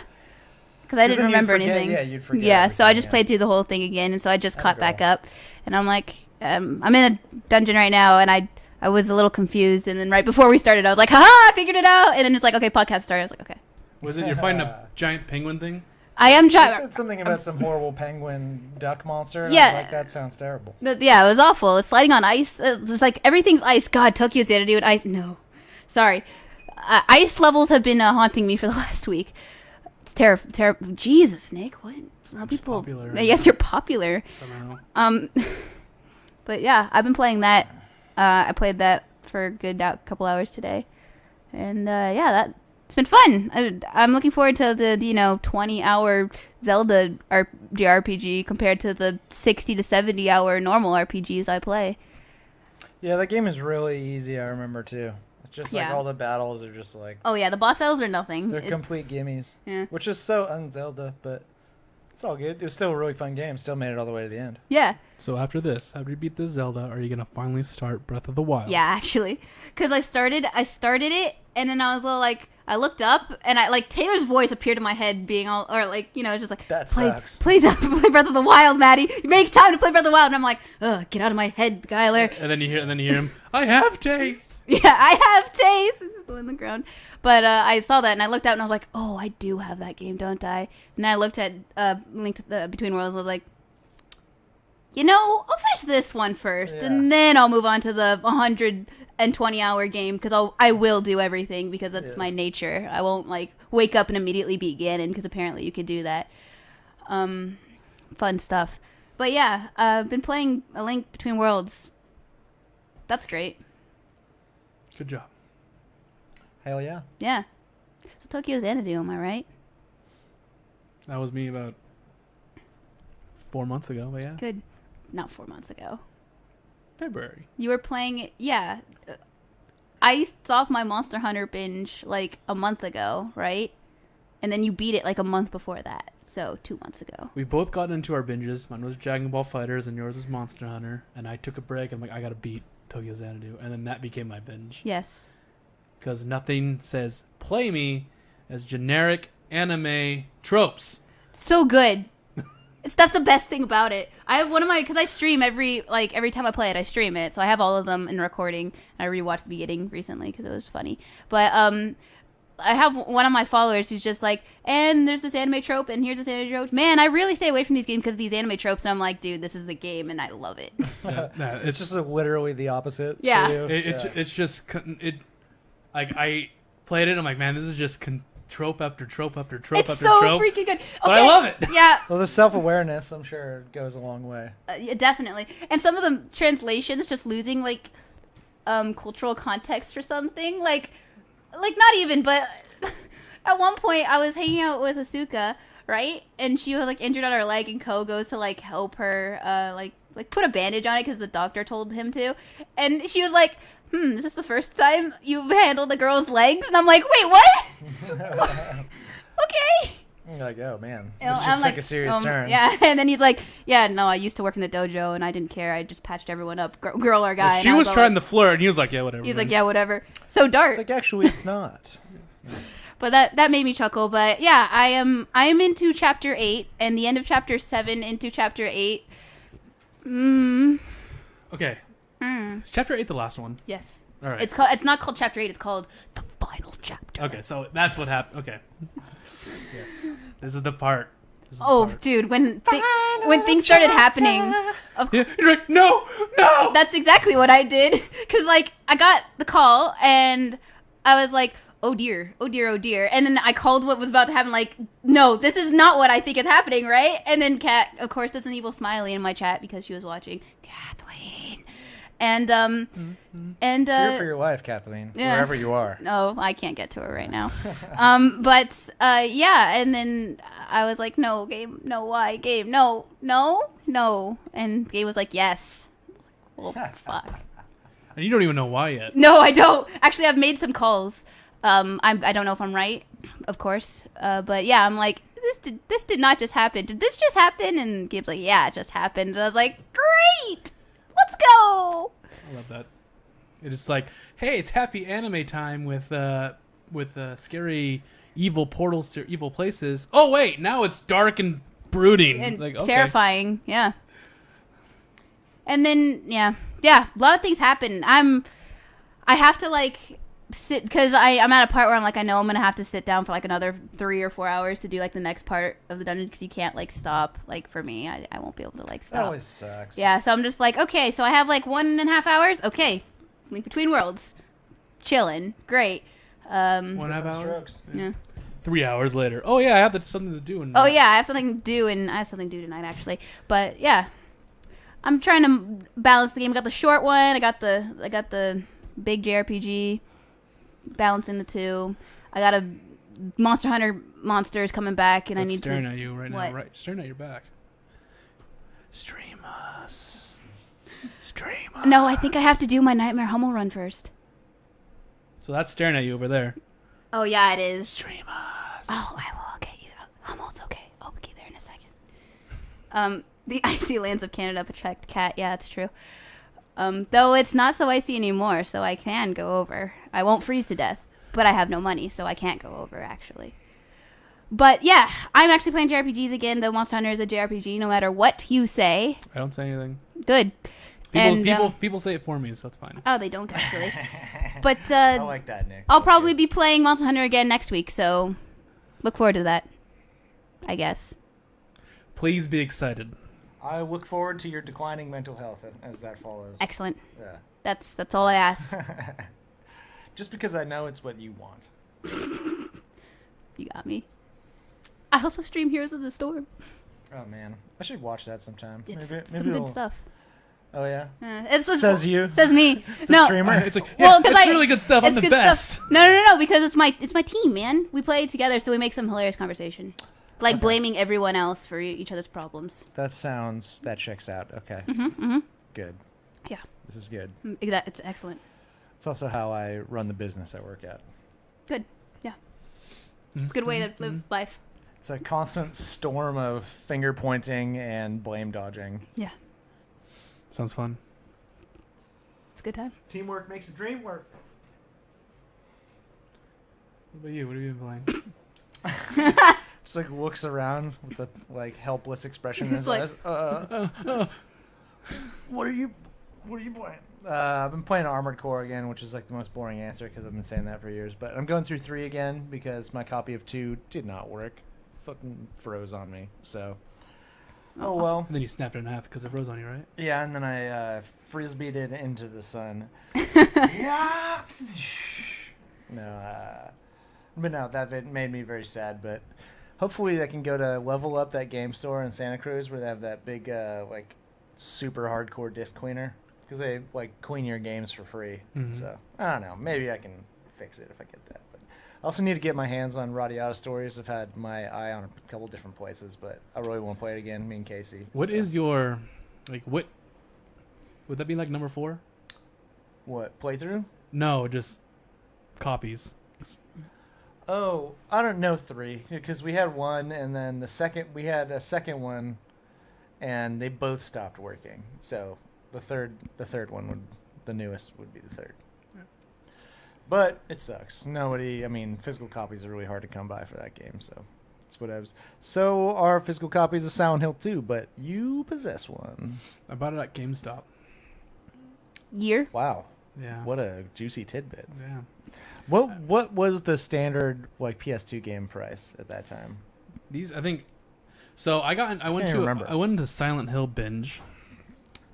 because I didn't then you'd remember forget- anything. yeah, you'd forget Yeah, so I everything, just yeah. played through the whole thing again, and so I just Atta caught back girl. up, and I'm like, I'm in a dungeon right now, and I was a little confused, and then right before we started, I was like, haha, I figured it out, and then it's like, okay, podcast started. I was like, okay. Was it you're fighting a giant penguin thing? I am You trying. said something about some horrible penguin duck monster. And Yeah. I was like, that sounds terrible. Yeah, it was awful. It's sliding on ice. It's like everything's ice. God, Tokyo Xanadu and ice. No, sorry. Ice levels have been haunting me for the last week. It's terrible. Jesus, Nick, what? How people? popular. Yes, you're popular. Somehow. But yeah, I've been playing that. I played that for a good couple hours today, and yeah, it's been fun. I'm looking forward to the 20-hour Zelda JRPG compared to the 60 to 70-hour normal RPGs I play. Yeah, that game is really easy. I remember too. It's just like Yeah. all the battles are just like Oh yeah, the boss battles are nothing. they're complete gimmies, Yeah. which is so un-Zelda, but It's all good. It was still a really fun game. Still made it all the way to the end. Yeah. So after this, after you beat this Zelda, are you gonna finally start Breath of the Wild? Yeah, actually, because I started it, and then I was like, I looked up, and Taylor's voice appeared in my head, being all, or it's just like, That sucks. Please play Breath of the Wild, Maddie. Make time to play Breath of the Wild, and I'm like, ugh, get out of my head, Skylar. And then you hear him. I have taste. Yeah, I have taste. This is on the ground. But I saw that, and I looked out, and I was like, oh, I do have that game, don't I? And I looked at Link to the Between Worlds, and I was like, I'll finish this one first, and then I'll move on to the 120-hour game, because I will do everything, because that's my nature. I won't, wake up and immediately beat Ganon, because apparently you could do that. Fun stuff. But yeah, I've been playing A Link Between Worlds. That's great. Good job. Hell yeah. Yeah. So Tokyo Xanadu, am I right? That was me about 4 months ago, but yeah. Good. Not 4 months ago. February. You were playing it, yeah. I stopped my Monster Hunter binge a month ago, right? And then you beat it a month before that. So 2 months ago. We both got into our binges. Mine was Dragon Ball Fighters and yours was Monster Hunter. And I took a break. I'm like, I gotta beat Tokyo Xanadu. And then that became my binge. Yes. Because nothing says play me as generic anime tropes. So good. That's the best thing about it. I have one of my, because I stream every time I play it, I stream it. So I have all of them in recording. I rewatched the beginning recently because it was funny. But I have one of my followers who's just like, and there's this anime trope, and here's this anime trope. Man, I really stay away from these games because of these anime tropes. And I'm like, dude, this is the game, and I love it. It's just literally the opposite. Yeah. For you. It's just I played it. I'm like, man, this is just trope after trope after trope It's after so trope. freaking good. Okay. But I love it. Yeah. Well, the self-awareness, I'm sure, goes a long way. Yeah, definitely. And some of the translations just losing cultural context or something. Like not even, but at one point I was hanging out with Asuka, right? And she was injured on her leg, and Ko goes to help her put a bandage on it because the doctor told him to. And she was like, is this the first time you've handled a girl's legs? And I'm like, wait, what? Okay. You're like, oh man, You know, this I'm just took a serious turn. Yeah, and then he's like, yeah, no, I used to work in the dojo, and I didn't care. I just patched everyone up, girl or guy. She was trying to flirt, and he was like, yeah, whatever. He's like, yeah, whatever. So dark. It's like, actually, it's not. But that made me chuckle. But yeah, I'm into chapter 8 and the end of chapter 7 into chapter 8. Okay. Is chapter 8 the last one? Yes. All right. It's not called chapter 8. It's called the final chapter. Okay, so that's what happened. Okay. Yes. This is the part. Dude, when things started happening, Yeah, you're like, no. that's exactly what I did. Because I got the call and I was like, oh dear. And then I called what was about to happen, no, this is not what I think is happening, right? And then Kat, of course, does an evil smiley in my chat because she was watching. Kathleen. And, Fear for your life, Kathleen, wherever you are. No, I can't get to her right now. Yeah, and then I was like, no, game, no, why? Game, no. And Game was like, yes. I was like, well, fuck. And you don't even know why yet. No, I don't. Actually, I've made some calls. I don't know if I'm right, of course. But yeah, I'm like, this did not just happen. Did this just happen? And Gabe's like, yeah, it just happened. And I was like, great. Let's go. I love that. It's like, hey, it's happy anime time with scary evil portals to evil places. Oh wait, now it's dark and brooding And okay. terrifying. Yeah. And then yeah, a lot of things happen. I have to sit because I'm at a part where I'm I know I'm gonna have to sit down for another 3 or 4 hours to do the next part of the dungeon because you can't stop. For me, I won't be able to stop. That always sucks. Yeah, so I'm just okay, so I have 1.5 hours. Okay, Link Between Worlds, chilling, great. 1.5 hours. Strokes. Yeah. 3 hours later. Oh yeah, I have something to do. Oh yeah, I have something to do, and I have something to do tonight actually. But yeah, I'm trying to balance the game. I got the short one. I got the big JRPG. Balancing the two. I got a Monster Hunter monsters coming back, and I need staring to. At you right what? now, right? Staring at your back. Stream us. No, I think I have to do my Nightmare Hummel run first. So that's staring at you over there. Oh yeah, it is. Stream us. Oh, I will get you. Hummel's okay. I'll get there in a second. The icy lands of Canada protect cat. Yeah, it's true. Though it's not so icy anymore, so I can go over. I won't freeze to death, but I have no money, so I can't go over, actually. But yeah, I'm actually playing JRPGs again. The Monster Hunter is a JRPG, no matter what you say. I don't say anything. Good. People say it for me, so it's fine. Oh, they don't actually. But I like that, Nick. I'll That's probably good. be playing Monster Hunter again next week, so look forward to that. I guess. Please be excited. I look forward to your declining mental health as that follows. Excellent. Yeah. That's all I asked. Just because I know it's what you want. You got me. I also stream Heroes of the Storm. Oh man, I should watch that sometime. It's maybe some good stuff. Oh yeah. It's just, Says you. Says me. The No. streamer. It's like, Well, yeah, 'cause it's really good stuff. I'm it's the good best. stuff. No, because it's my team, man. We play together, so we make some hilarious conversation, like Okay. blaming everyone else for each other's problems. That checks out. Okay. Good. Yeah, This is good. exactly. It's excellent. It's also how I run the business I work at. Good. Yeah, it's a good way to live life. It's a constant storm of finger pointing and blame dodging. Yeah, Sounds fun. it's a good time. Teamwork makes the dream work. What about you? What have you been playing? Just like looks around with a like helpless expression in It's his like- eyes. What are you playing? I've been playing Armored Core again, which is like the most boring answer because I've been saying that for years. But I'm going through 3 again because my copy of 2 did not work. Fucking froze on me. So, oh well. And then you snapped it in half because it froze on you, right? Yeah, and then I frisbeed it into the sun. Yeah. No, but no, that made me very sad. But hopefully, I can go to Level Up, that game store in Santa Cruz, where they have that big like super hardcore disc cleaner, because they like clean your games for free. Mhm. So I don't know. Maybe I can fix it if I get that. But I also need to get my hands on Radiata Stories. I've had my eye on a couple different places, but I really want to play it again. Me and Casey. What so. is your, like, what? Would that be like number 4? What playthrough? No, just copies. Oh, I don't know 3 because we had 1, and then we had a second one, and they both stopped working. So the third one the newest would be the 3rd. Yeah. But it sucks. Physical copies are really hard to come by for that game. So that's what I was. So are physical copies of Silent Hill 2, but you possess one. I bought it at GameStop. Year. Wow, Yeah. what a juicy tidbit. Yeah. What was the standard like PS2 game price at that time? These, I think. So I went remember. into Silent Hill binge,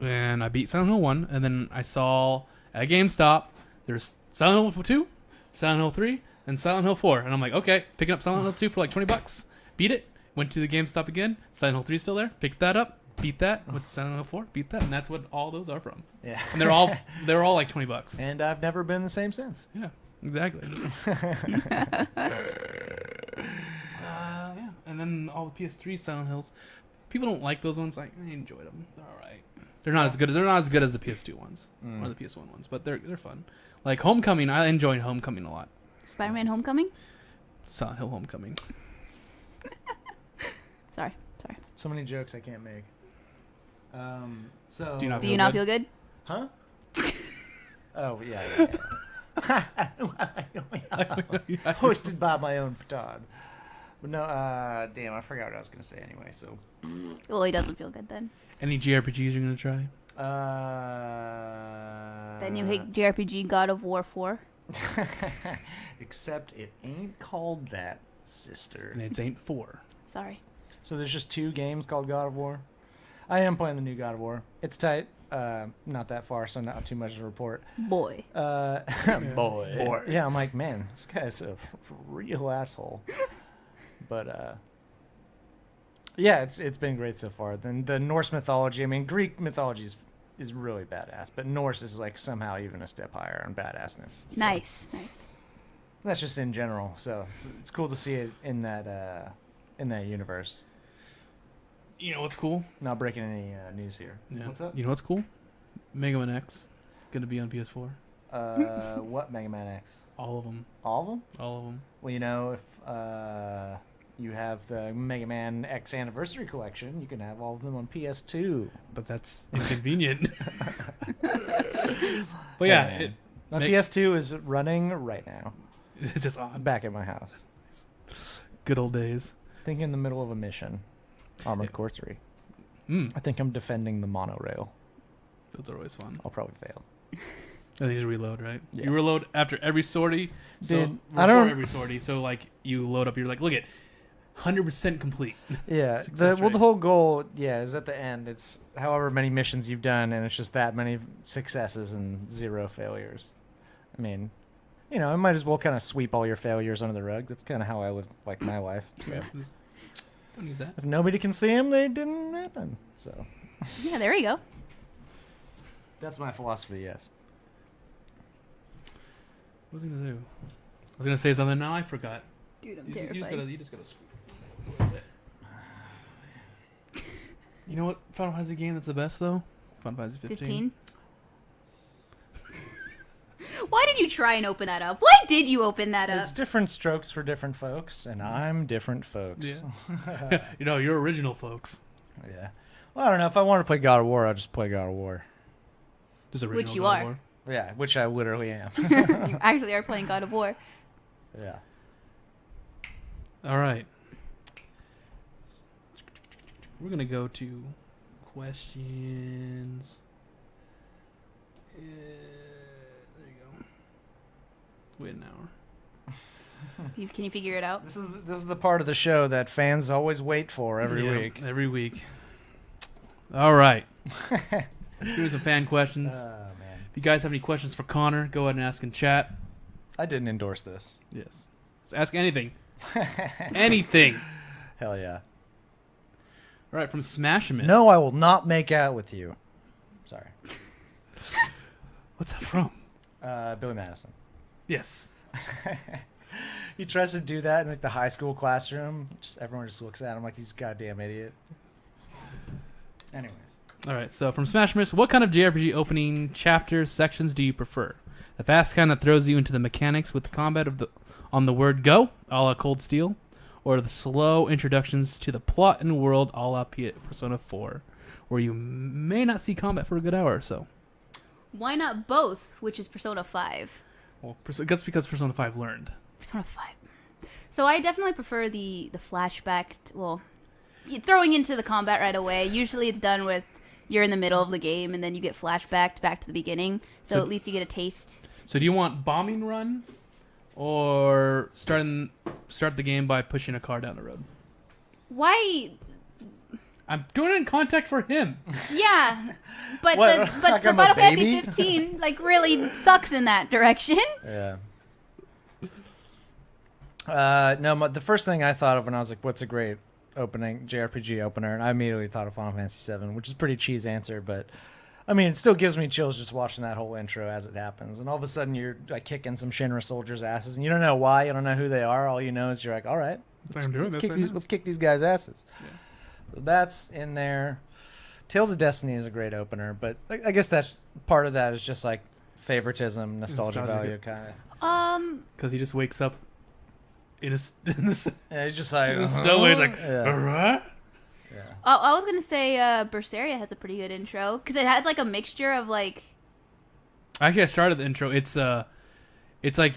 and I beat Silent Hill 1, and then I saw at GameStop there's Silent Hill 2, Silent Hill 3, and Silent Hill 4, and I'm like, okay, picking up Silent Hill 2 for like $20. Beat it. Went to the GameStop again. Silent Hill 3 still there. Picked that up. Beat that. With Silent Hill 4. Beat that, and that's what all those are from. Yeah, And they're all like $20. and I've never been the same since. Yeah, exactly. Yeah, and then all the PS3 Silent Hills. People don't like those ones. I enjoyed them. They're all right. They're not as good. They're not as good as the PS2 ones or the PS1 ones, but they're fun. Like Homecoming, I enjoyed Homecoming a lot. Spider-Man: Homecoming. Silent Hill Homecoming. Sorry. So many jokes I can't make. So Do you not Do Feel you not good? feel good? Huh? Oh yeah. Hosted by my own petard. But no, damn, I forgot what I was gonna say anyway. So, Well, he doesn't feel good then. Any JRPGs you're gonna try? Then you hate JRPG God of War 4. Except it ain't called that, sister. And it ain't 4. Sorry. So there's just 2 games called God of War. I am playing the new God of War. It's tight. Not that far, so not too much to report. Boy. Boy. Yeah, I'm like, man, this guy's a real asshole. But yeah, it's been great so far. Then the Norse mythology. I mean, Greek mythology is really badass, but Norse is like somehow even a step higher on badassness. So Nice. that's just in general. So it's cool to see it in that universe. You know what's cool? Not breaking any news here. Yeah. What's up? You know what's cool? Mega Man X gonna be on PS4. What Mega Man X? All of them. All of them? All of them. Well, if You have the Mega Man X Anniversary Collection. You can have all of them on PS2. But that's inconvenient. But yeah, Hey, my PS2 is running right now. it's just on. Back at my house. Good old days. I think in the middle of a mission. Armored Core 3. I think I'm defending the monorail. Those are always fun. I'll probably fail. I think you just reload, right? Yeah. You reload after every sortie. So Dude, before every sortie. So like you load up, you're like, look at 100% complete. Yeah. Success The rate. whole goal, is at the end. It's however many missions you've done, and it's just that many successes and 0 failures. I mean, I might as well kind of sweep all your failures under the rug. That's kind of how I live like my life. So. Yeah, don't need that. If nobody can see them, they didn't happen. So Yeah, there you go. that's my philosophy. Yes. What was I gonna do? I was gonna say something. Now I forgot. Dude, I'm You terrified. just gotta scoop a little bit. You know what Final Fantasy game that's the best though? Final Fantasy 15. 15? Why did you try and open that up? Why did you open that up? It's different strokes for different folks, and I'm different folks. Yeah. You're original, folks. Yeah. Well, I don't know. If I want to play God of War, I'll just play God of War. Just original. Which you God of are. War. Yeah, which I literally am. You actually are playing God of War. Yeah. All right. We're gonna go to questions. There you go. Wait an hour. Can you figure it out? This is the part of the show that fans always wait for every Yeah, week. Every week. All right. Here's some fan questions. Man. If you guys have any questions for Connor, go ahead and ask in chat. I didn't endorse this. Yes. Just ask anything. Anything. Hell yeah. All right, from Smashimus. No, I will not make out with you. Sorry. What's that from? Billy Madison. Yes. He tries to do that in like the high school classroom. Everyone just looks at him like he's a goddamn idiot. Anyways. All right, so from Smashimus, what kind of JRPG opening chapters, sections do you prefer? The fast kind that throws you into the mechanics with the combat on the word go, a la Cold Steel, or the slow introductions to the plot and world, a la Persona 4, where you may not see combat for a good hour or so? Why not both, which is Persona 5? Well, that's because Persona 5 learned. Persona 5. So I definitely prefer the flashback. Throwing into the combat right away. Usually it's done with you're in the middle of the game and then you get flashbacked back to the beginning. So at least you get a taste. So do you want bombing run, or start the game by pushing a car down the road? Why? I'm doing it in context for him. Yeah, but What, but like for I'm a Final Fantasy baby? 15 really sucks in that direction. Yeah. No, the first thing I thought of when I was like, what's a great JRPG opener? And I immediately thought of Final Fantasy VII, which is a pretty cheese answer, but I mean, it still gives me chills just watching that whole intro as it happens. And all of a sudden you're like kicking some Shinra soldiers' asses, and you don't know why, you don't know who they are. All you know is you're like, all right, I'm doing this right now. let's kick these guys' asses. Yeah. So that's in there. Tales of Destiny is a great opener, but I guess that's part of that is just like favoritism, nostalgia value, kind of. Because he just wakes up in this Yeah, it's just like stowaway. He's like, yeah. all right. Yeah. I was gonna say Berseria has a pretty good intro because it has like a mixture of like. Actually, I started the intro. It's like,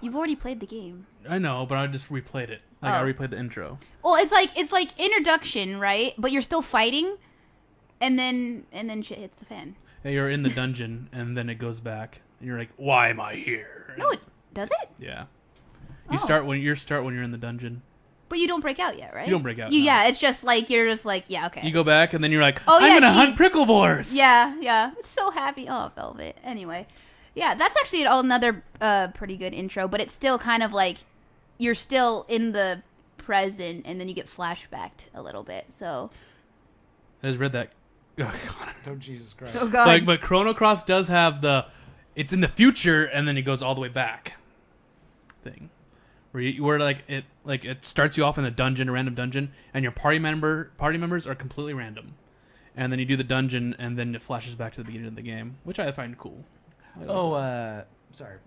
You've already played the game. I know, but I just replayed it. Like I replayed the intro. Well, it's like introduction, right? But you're still fighting, and then shit hits the fan. And you're in the dungeon, and then it goes back, and you're like, why am I here? No, it does it. Yeah. Oh. You start when you're in the dungeon. But you don't break out yet, right? You don't break out. No. Yeah, it's just like you're just like yeah, okay. You go back, and then you're like, Oh, I'm yeah, gonna hunt pricklebores. Yeah. It's so happy. Oh, Velvet. Anyway, yeah, that's actually another pretty good intro, but it's still kind of like you're still in the present, and then you get flashbacked a little bit. So I just read that. Oh, God. Oh, Jesus Christ. oh god, Like, but Chrono Cross does have it's in the future, and then it goes all the way back. Thing, where it starts you off in a random dungeon, and your party members are completely random, and then you do the dungeon, and then it flashes back to the beginning of the game, which I find cool. Oh, sorry.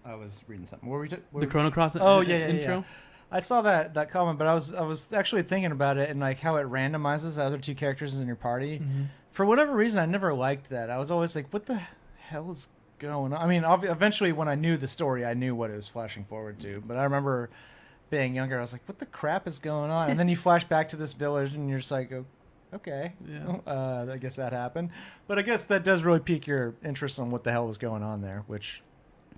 I was reading something. What were we the Chrono Cross Oh, yeah, intro. I saw that comment, but I was actually thinking about it and like how it randomizes the other two characters in your party. Mm-hmm. For whatever reason, I never liked that. I was always like, what the hell is going on? I mean, eventually when I knew the story, I knew what it was flashing forward to. But I remember being younger, I was like, what the crap is going on? And then you flash back to this village and you're just like, oh, okay, Yeah. I guess that happened. But I guess that does really pique your interest on what the hell was going on there, which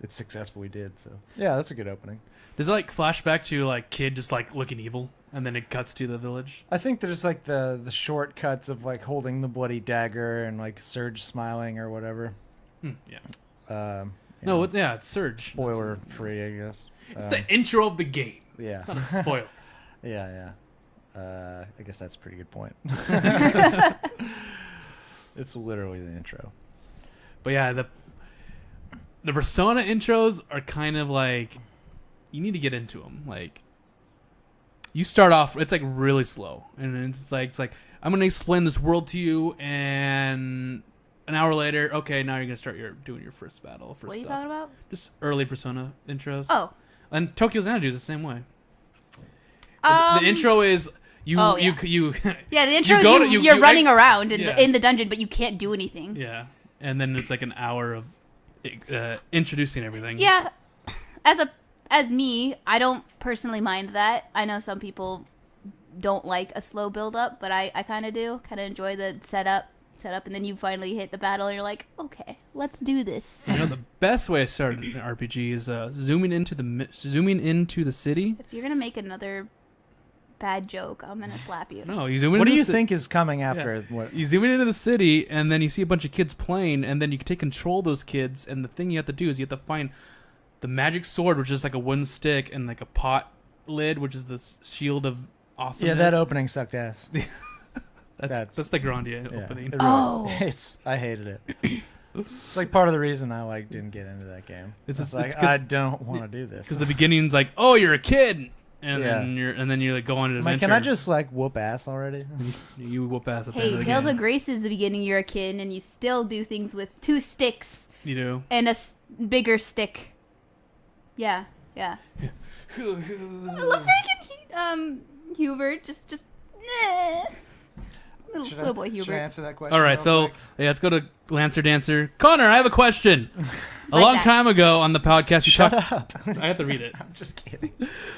it successfully did. So yeah, that's a good opening. Does it like flash back to like kid just like looking evil, and then it cuts to the village? I think there's like the shortcuts of like holding the bloody dagger and like Surge smiling or whatever. Yeah. You know, it's Surge. spoiler free, I guess. It's the intro of the game. Yeah. It's not a spoiler. Yeah. I guess that's a pretty good point. It's literally the intro. But yeah, the Persona intros are kind of like, you need to get into them. Like, you start off, it's like really slow, and it's like I'm gonna explain this world to you, and an hour later, okay, now you're gonna start doing your first battle. What are you talking about? Just early Persona intros. Oh. And Tokyo Xanadu is the same way. The intro is you. Oh, yeah. You Yeah, the intro you is you're running around yeah. in the dungeon, but you can't do anything. Yeah, and then it's like an hour of introducing everything. Yeah, as me, I don't personally mind that. I know some people don't like a slow build up, but I kind of do. Kind of enjoy the setup, and then you finally hit the battle, and you're like, okay, let's do this. You know, the best way I started an RPG is zooming into the city. If you're gonna make another bad joke, I'm gonna slap you. No, you zoom in. What do you think is coming after? Yeah. What? You zoom into the city, and then you see a bunch of kids playing, and then you can take control of those kids. And the thing you have to do is you have to find the magic sword, which is like a wooden stick, and like a pot lid, which is the shield of awesomeness. Yeah, that opening sucked ass. That's the Grandia opening. It really, Oh. I hated it. It's like part of the reason I didn't get into that game. It's like I don't want to do this Because the beginning's like, oh, you're a kid, and Yeah. then you like go on an I'm like, adventure. can I just like whoop ass already? you whoop ass at the end Hey, of the Tales game. of Grace is the beginning. You're a kid, and you still do things with 2 sticks You do. and a bigger stick. Yeah. I love freaking Hubert. Just little boy Should I Hubert. answer that question? All right, real so quick? yeah, let's go to Lancer Dancer. Connor, I have a question. A Like long that. time ago on the podcast, you Shut talked. up. I have to read it. I'm just kidding.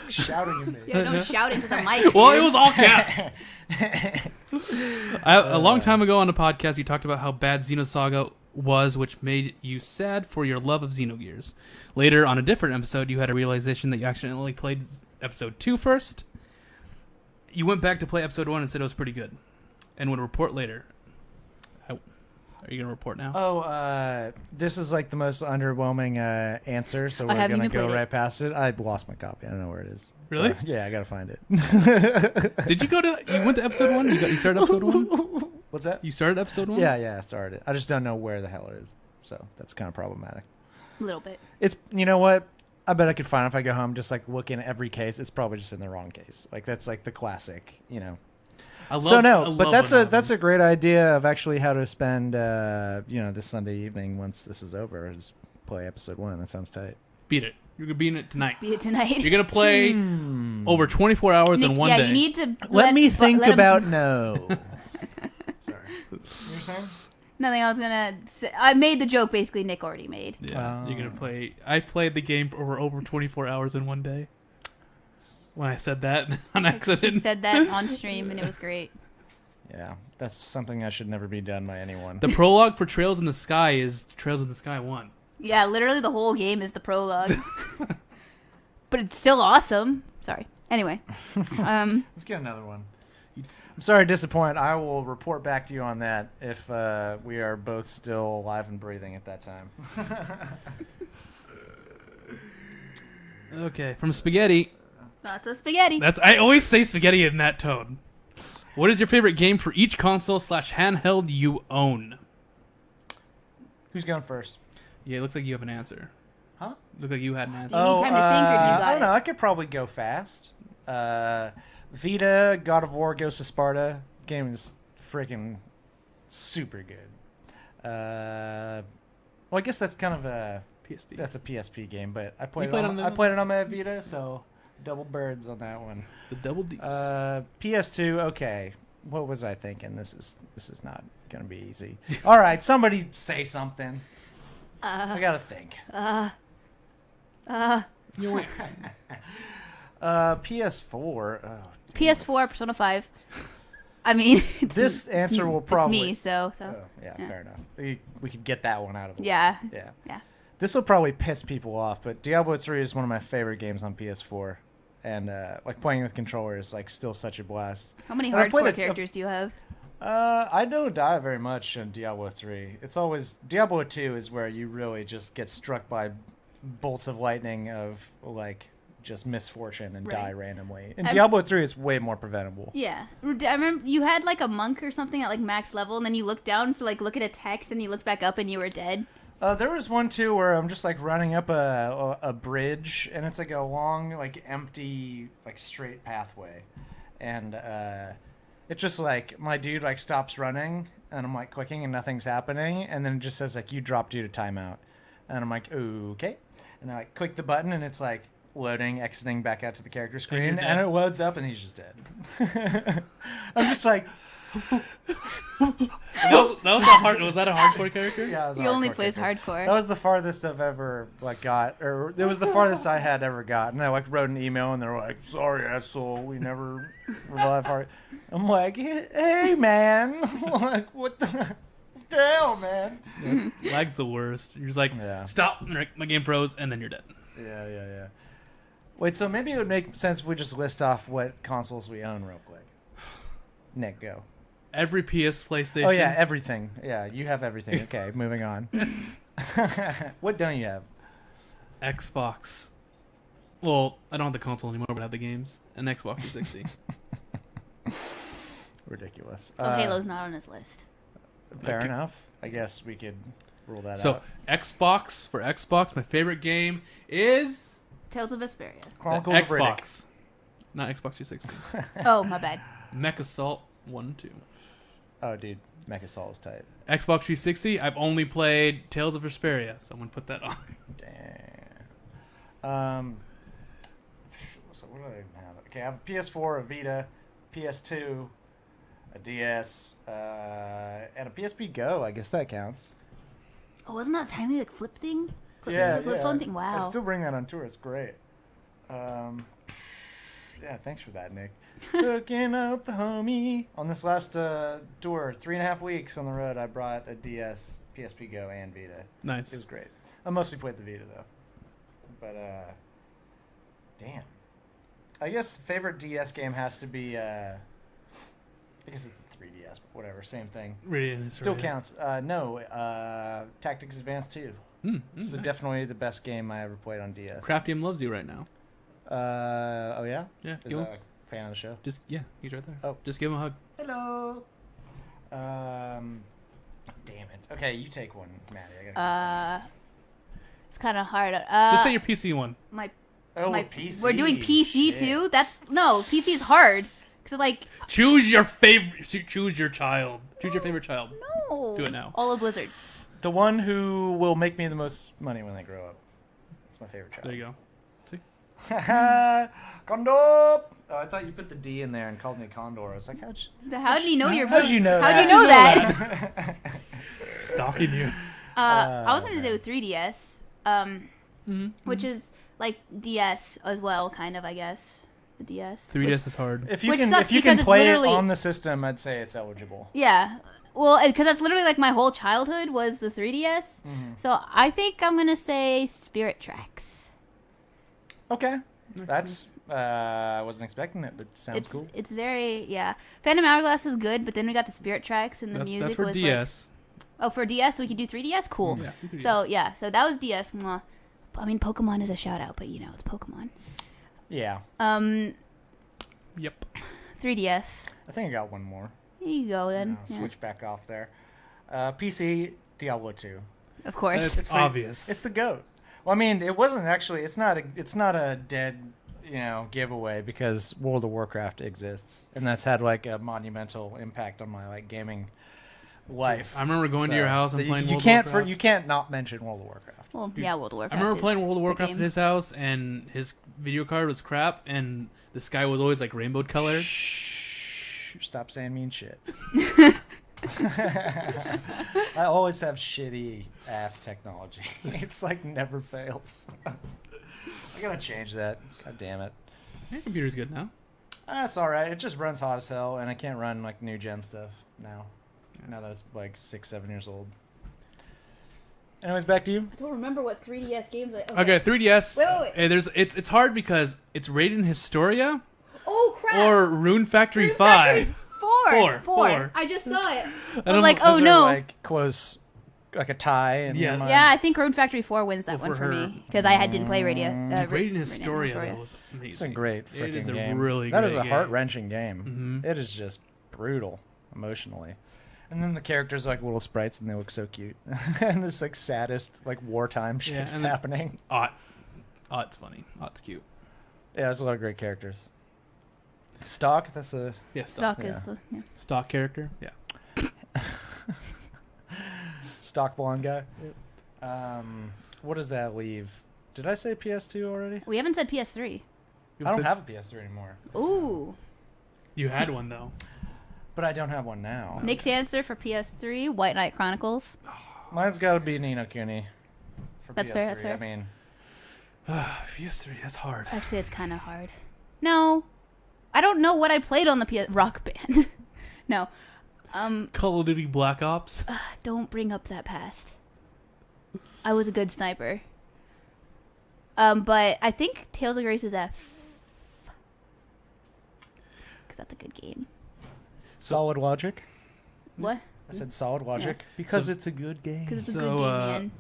Shouting at me. Yeah, don't shout into the mic. Well, dude. it was all caps. A long time ago on the podcast, you talked about how bad Xenosaga was, which made you sad for your love of Xenogears. Later, on a different episode, you had a realization that you accidentally played episode 2 first. You went back to play episode 1 and said it was pretty good, and would report later. Are you gonna report now? Oh, this is like the most underwhelming answer, so we're have you gonna even go played right it? past it. I lost my copy. I don't know where it is. Really? So, yeah, I gotta find it. Did you you went to episode 1? You started episode 1? What's that? You started episode 1? Yeah, I started it. I just don't know where the hell it is, so that's kind of problematic. A little bit. It's, you know what? I bet I could find it if I go home, just like look in every case. It's probably just in the wrong case. Like that's like the classic, you know. But that's a great idea of actually how to spend, this Sunday evening once this is over. Is play episode 1. That sounds tight. Beat it. You're beating it tonight. Be it tonight. You're gonna play over 24 hours Nick, in one yeah, day. you need to Let me think let him- about no. Sorry. You're saying? Nothing. I was gonna say. I made the joke. Basically, Nick already made. Yeah, you're gonna play. I played the game for over 24 hours in one day. When I said that on He accident. said that on stream, and it was great. Yeah, that's something that should never be done by anyone. The prologue for Trails in the Sky is Trails in the Sky 1. Yeah, literally the whole game is the prologue. But it's still awesome. Sorry. Anyway, Let's get another one. I'm sorry to disappoint. I will report back to you on that if we are both still alive and breathing at that time. Okay, from Spaghetti. lots of spaghetti. I always say Spaghetti in that tone. What is your favorite game for each console/handheld you own? Who's going first? Yeah, it looks like you have an answer. Huh? Look like you had an answer. Do you need time to think, or do you got I don't it? know. I could probably go fast. Vita, God of War, Ghost of Sparta. Game is freaking super good. Well, I guess that's kind of a PSP. that's a PSP game, but I played played it on I played it on my Vita, so Double birds on that one. The double deeps. PS2. Okay, what was I thinking? This is not gonna be easy. All right, somebody say something. I gotta think. PS4. Oh, PS4, Persona 5. I mean, this answer will probably. It's me, so. Oh, yeah, fair enough. We could get that one out of the way. Yeah. Yeah. This will probably piss people off, but Diablo 3 is one of my favorite games on PS4, and like playing with controller is like still such a blast. How many And I played hardcore characters do you have? I don't die very much in Diablo 3. It's always Diablo 2 is where you really just get struck by bolts of lightning of like just misfortune and die randomly. And Diablo 3 is way more preventable. Yeah. I remember you had like a monk or something at like max level, and then you looked down to like look at a text, and you looked back up and you were dead. There was one too where I'm just like running up a bridge, and it's like a long, like empty, like straight pathway, and it's just like my dude like stops running, and I'm like clicking and nothing's happening, and then it just says like you dropped due to timeout, and I'm like okay, and I like click the button, and it's like loading, exiting back out to the character screen, and it loads up, and he's just dead. I'm just like. Was that a hardcore character? Yeah, it was a He only hardcore plays character. hardcore. That was the farthest I've ever like got, or it was the farthest I had ever gotten. I like wrote an email and they were like, "Sorry, asshole, we never revive hard." I'm like, "Hey, man, like what the hell, man?" Lag's the worst. You're just like, stop, my game froze, and then you're dead. Yeah. Wait, so maybe it would make sense if we just list off what consoles we own real quick. Nick, go. Every PS, PlayStation. Oh yeah, everything. Yeah, you have everything. Okay, moving on. What don't you have? Xbox. Well, I don't have the console anymore, but I have the games. And Xbox 360. Ridiculous. So Halo's not on his list. Fair enough. I guess we could rule that out. So Xbox, for Xbox, my favorite game is Tales of Vesperia. Chronicles of Riddick. Xbox. Not Xbox 360. Oh, my bad. Mech Assault 1 and 2. Oh, dude, Mech Assault is tight. Xbox 360, I've only played Tales of Vesperia, so I'm going to put that on. Damn. So what do I even have? Okay, I have a PS4, a Vita, PS2, a DS, and a PSP Go. I guess that counts. Oh, wasn't that a tiny like flip thing? Yeah. Flip phone thing? Wow. I still bring that on tour. It's great. Yeah, thanks for that, Nick. Hooking up the homie. On this last tour, 3.5 weeks on the road, I brought a DS, PSP Go, and Vita. Nice. It was great. I mostly played the Vita, though. But, damn. I guess favorite DS game has to be, I guess it's the 3DS, but whatever, same thing. Really, Still counts. No, Tactics Advance 2. This is definitely the best game I ever played on DS. Craftium loves you right now. Oh yeah? Yeah. Is that a fan of the show? Just he's right there. Oh. Just give him a hug. Hello. Damn it. Okay, you take one, Maddie. It's kind of hard. Just say your PC one. PC. We're doing PC too. PC is hard because like Choose your favorite. Choose your child. Choose your favorite child. no. Do it now. All of Blizzard. The one who will make me the most money when they grow up. That's my favorite child. There you go. See. Condor. Oh, I thought you put the D in there and called me Condor. I was like, How do you know your? How do you know How that? do you know that? Stalking you. I was gonna do 3DS, which is like DS as well, kind of, I guess. The DS. 3DS is hard. If you Which can, sucks if you because can it's play it literally- on the system, I'd say it's eligible. Yeah. Well, because that's literally like my whole childhood was the 3DS. So I think I'm gonna say Spirit Tracks. Okay, that's I wasn't expecting it, but sounds cool. It's very Phantom Hourglass is good, but then we got the Spirit Tracks and the That's music for was DS. like, for DS we could do 3DS. Cool. Yeah, do 3DS. So that was DS. Mwah. I mean, Pokemon is a shout out, but it's Pokemon. Yeah. Yep. 3DS. I think I got one more. There you go then. I'll switch back off there. PC, Diablo 2. Of course. It's obvious. It's the GOAT. Well, I mean, it wasn't actually. It's not a dead, giveaway because World of Warcraft exists, and that's had like a monumental impact on my like gaming life. I remember going to your house and playing you World can't of Warcraft. you can't not mention World of Warcraft. Well, yeah, World of I Warcraft. remember playing is World of the Warcraft at game. his house, and his video card was crap, and the sky was always like rainbow colored. Shh, stop saying mean shit. I always have shitty ass technology. It's like never fails. I gotta change that. God damn it. Your computer's good now. That's all right. It just runs hot as hell, and I can't run like new gen stuff now. Now that it's like 6-7 years old. Anyways, back to you. I don't remember what 3DS games I... Okay, 3DS. Wait. It's hard because it's rated in Historia Oh, crap. or Rune Factory Rune 5. Factory Four. 4. I just saw it. I was don't like, know- oh, Those are, no. like close, like a tie. In Yeah. your mind. Yeah, I think Rune Factory 4 wins that Well, one for for her. me. Because didn't play Radio. Rated in Historia though, was amazing. It's a great freaking It is a game. really That great is a game. heart-wrenching game. Mhm. It is just brutal emotionally. And then the characters are like little sprites and they look so cute. And this like saddest like wartime shit is and then- happening. It's funny. It's cute. Yeah, there's a lot of great characters. Stock, that's a Yeah, stock. Stock is Yeah. the... Yeah. Stock character. Yeah. stock blonde guy. What does that leave? Did I say PS2 already? We haven't said PS3. I don't have a PS3 anymore. Ooh. You had one though. But I don't have one now. Nick's answer for PS3, White Knight Chronicles. Mine's got to be Ni no Kuni. For That's PS3. fair, that's fair. I mean, PS3. That's hard. Actually, it's kind of hard. No. I don't know what I played on the PS... Rock Band. No. Call of Duty Black Ops. Don't bring up that past. I was a good sniper. But I think Tales of Grace is F. Because that's a good game. solid logic. What? I said solid logic because So- it's a good game. Because it's a So, good game, man.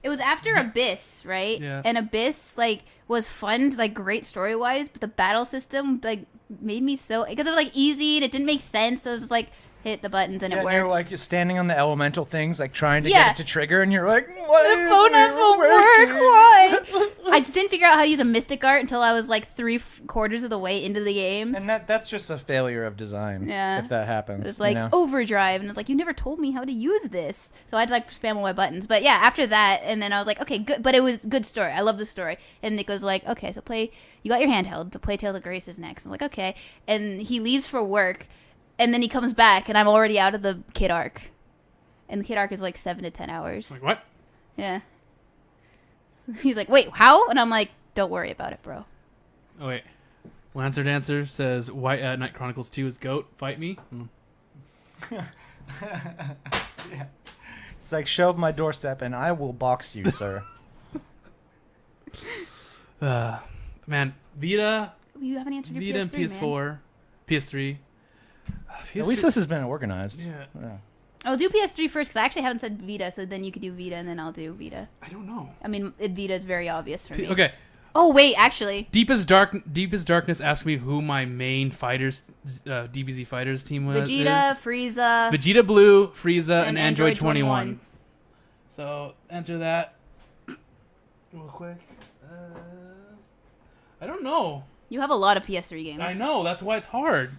It was after Abyss, right? Yeah. And Abyss, like, was fun, like, great story-wise, but the battle system, like, made me so... Because it was, like, easy and it didn't make sense, so it was just, like, hit the buttons and Yeah, it and works. you're like standing on the elemental things, like trying to Yeah. get it to trigger, and you're like, "Why the is bonus it won't working?" work. Why? I didn't figure out how to use a Mystic Art until I was like 3/4 of the way into the game. And that's just a failure of design. Yeah. If that happens, It's like you know? overdrive, and it's like you never told me how to use this, so I'd like spam all my buttons. But yeah, after that, and then I was like, okay, good. But it was good story. I love the story. And Nick was like, okay, so play. You got your handheld to play Tales of Grace is next. I'm like, okay. And he leaves for work, and then he comes back, and I'm already out of the kid arc. And the kid arc is like 7 to 10 hours. Like what? Yeah. He's like, wait, how? And I'm like, don't worry about it, bro. Oh wait. Lancer Dancer says White Night Chronicles 2 is GOAT. Fight me. Yeah. It's like, show up my doorstep, and I will box you, sir. Man, Vita, You haven't answered your Vita PS3, and man. PS4, PS3. At least this has been organized. Yeah. I'll do PS3 first because I actually haven't said Vita, so then you could do Vita and then I'll do Vita. I don't know. I mean, Vita is very obvious for me. Okay. Oh wait, actually, Deepest Darkness asked me who my main fighters, DBZ fighters team was. Vegeta, is. Frieza. Vegeta Blue, Frieza, and And Android Android 21. 21. So answer that real quick. I don't know. You have a lot of PS3 games. I know. That's why it's hard.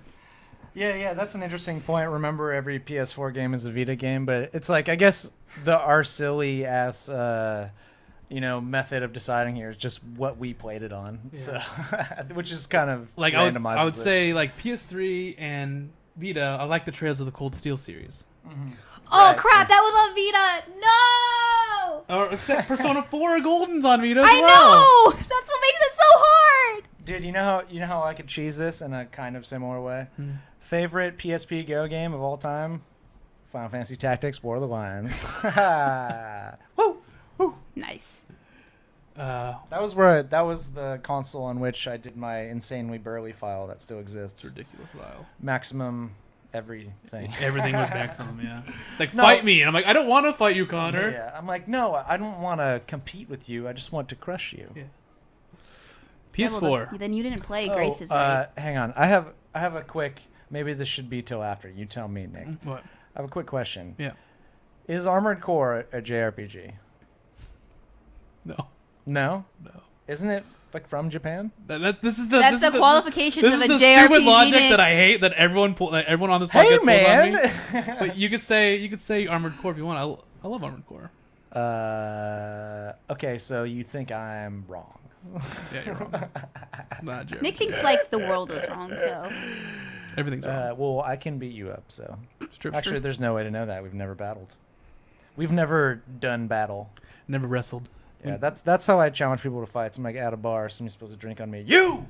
Yeah, that's an interesting point. Remember, every PS4 game is a Vita game, but it's like, I guess our silly ass, method of deciding here is just what we played it on. Yeah. So, which is kind of Like randomizes I would it. say like PS3 and Vita. I like the Trails of the Cold Steel series. Oh Right. crap, that was on Vita. No. Or except Persona 4 Golden's on Vita as I well. know. That's what makes it so hard. Dude, you know how I could cheese this in a kind of similar way? Favorite PSP Go game of all time? Final Fantasy Tactics: War of the Lions. Woo! Nice. That was the console on which I did my insanely burly file that still exists. Ridiculous style. Maximum everything. Everything was maximum, yeah. It's like, No. fight me. And I'm like, I don't want to fight you, Connor. Yeah, I'm like, no, I don't want to compete with you. I just want to crush you. Yeah. Yeah, PS4. well, then you didn't play Graces, Oh, right? hang on. I have a quick. Maybe this should be till after. You tell me, Nick. What? I have a quick question. Yeah. Is Armored Core a JRPG? No. No. No. Isn't it Like from Japan? That's the qualifications this of is a the JRPG. stupid logic Nick. that I hate that everyone on this Hey, podcast pulls man! on me. But you could say Armored Core if you want. I love Armored Core. Okay, so you think I'm wrong. Yeah, you're wrong. Not JRPG. Nick thinks like the world was wrong, so Everything's wrong. Well, I can beat you up, so. Strip Actually, strip. there's no way to know that. We've never battled. We've never done battle. Never wrestled. Yeah, that's how I challenge people to fights. I'm like at a bar, somebody's supposed to drink on me. You!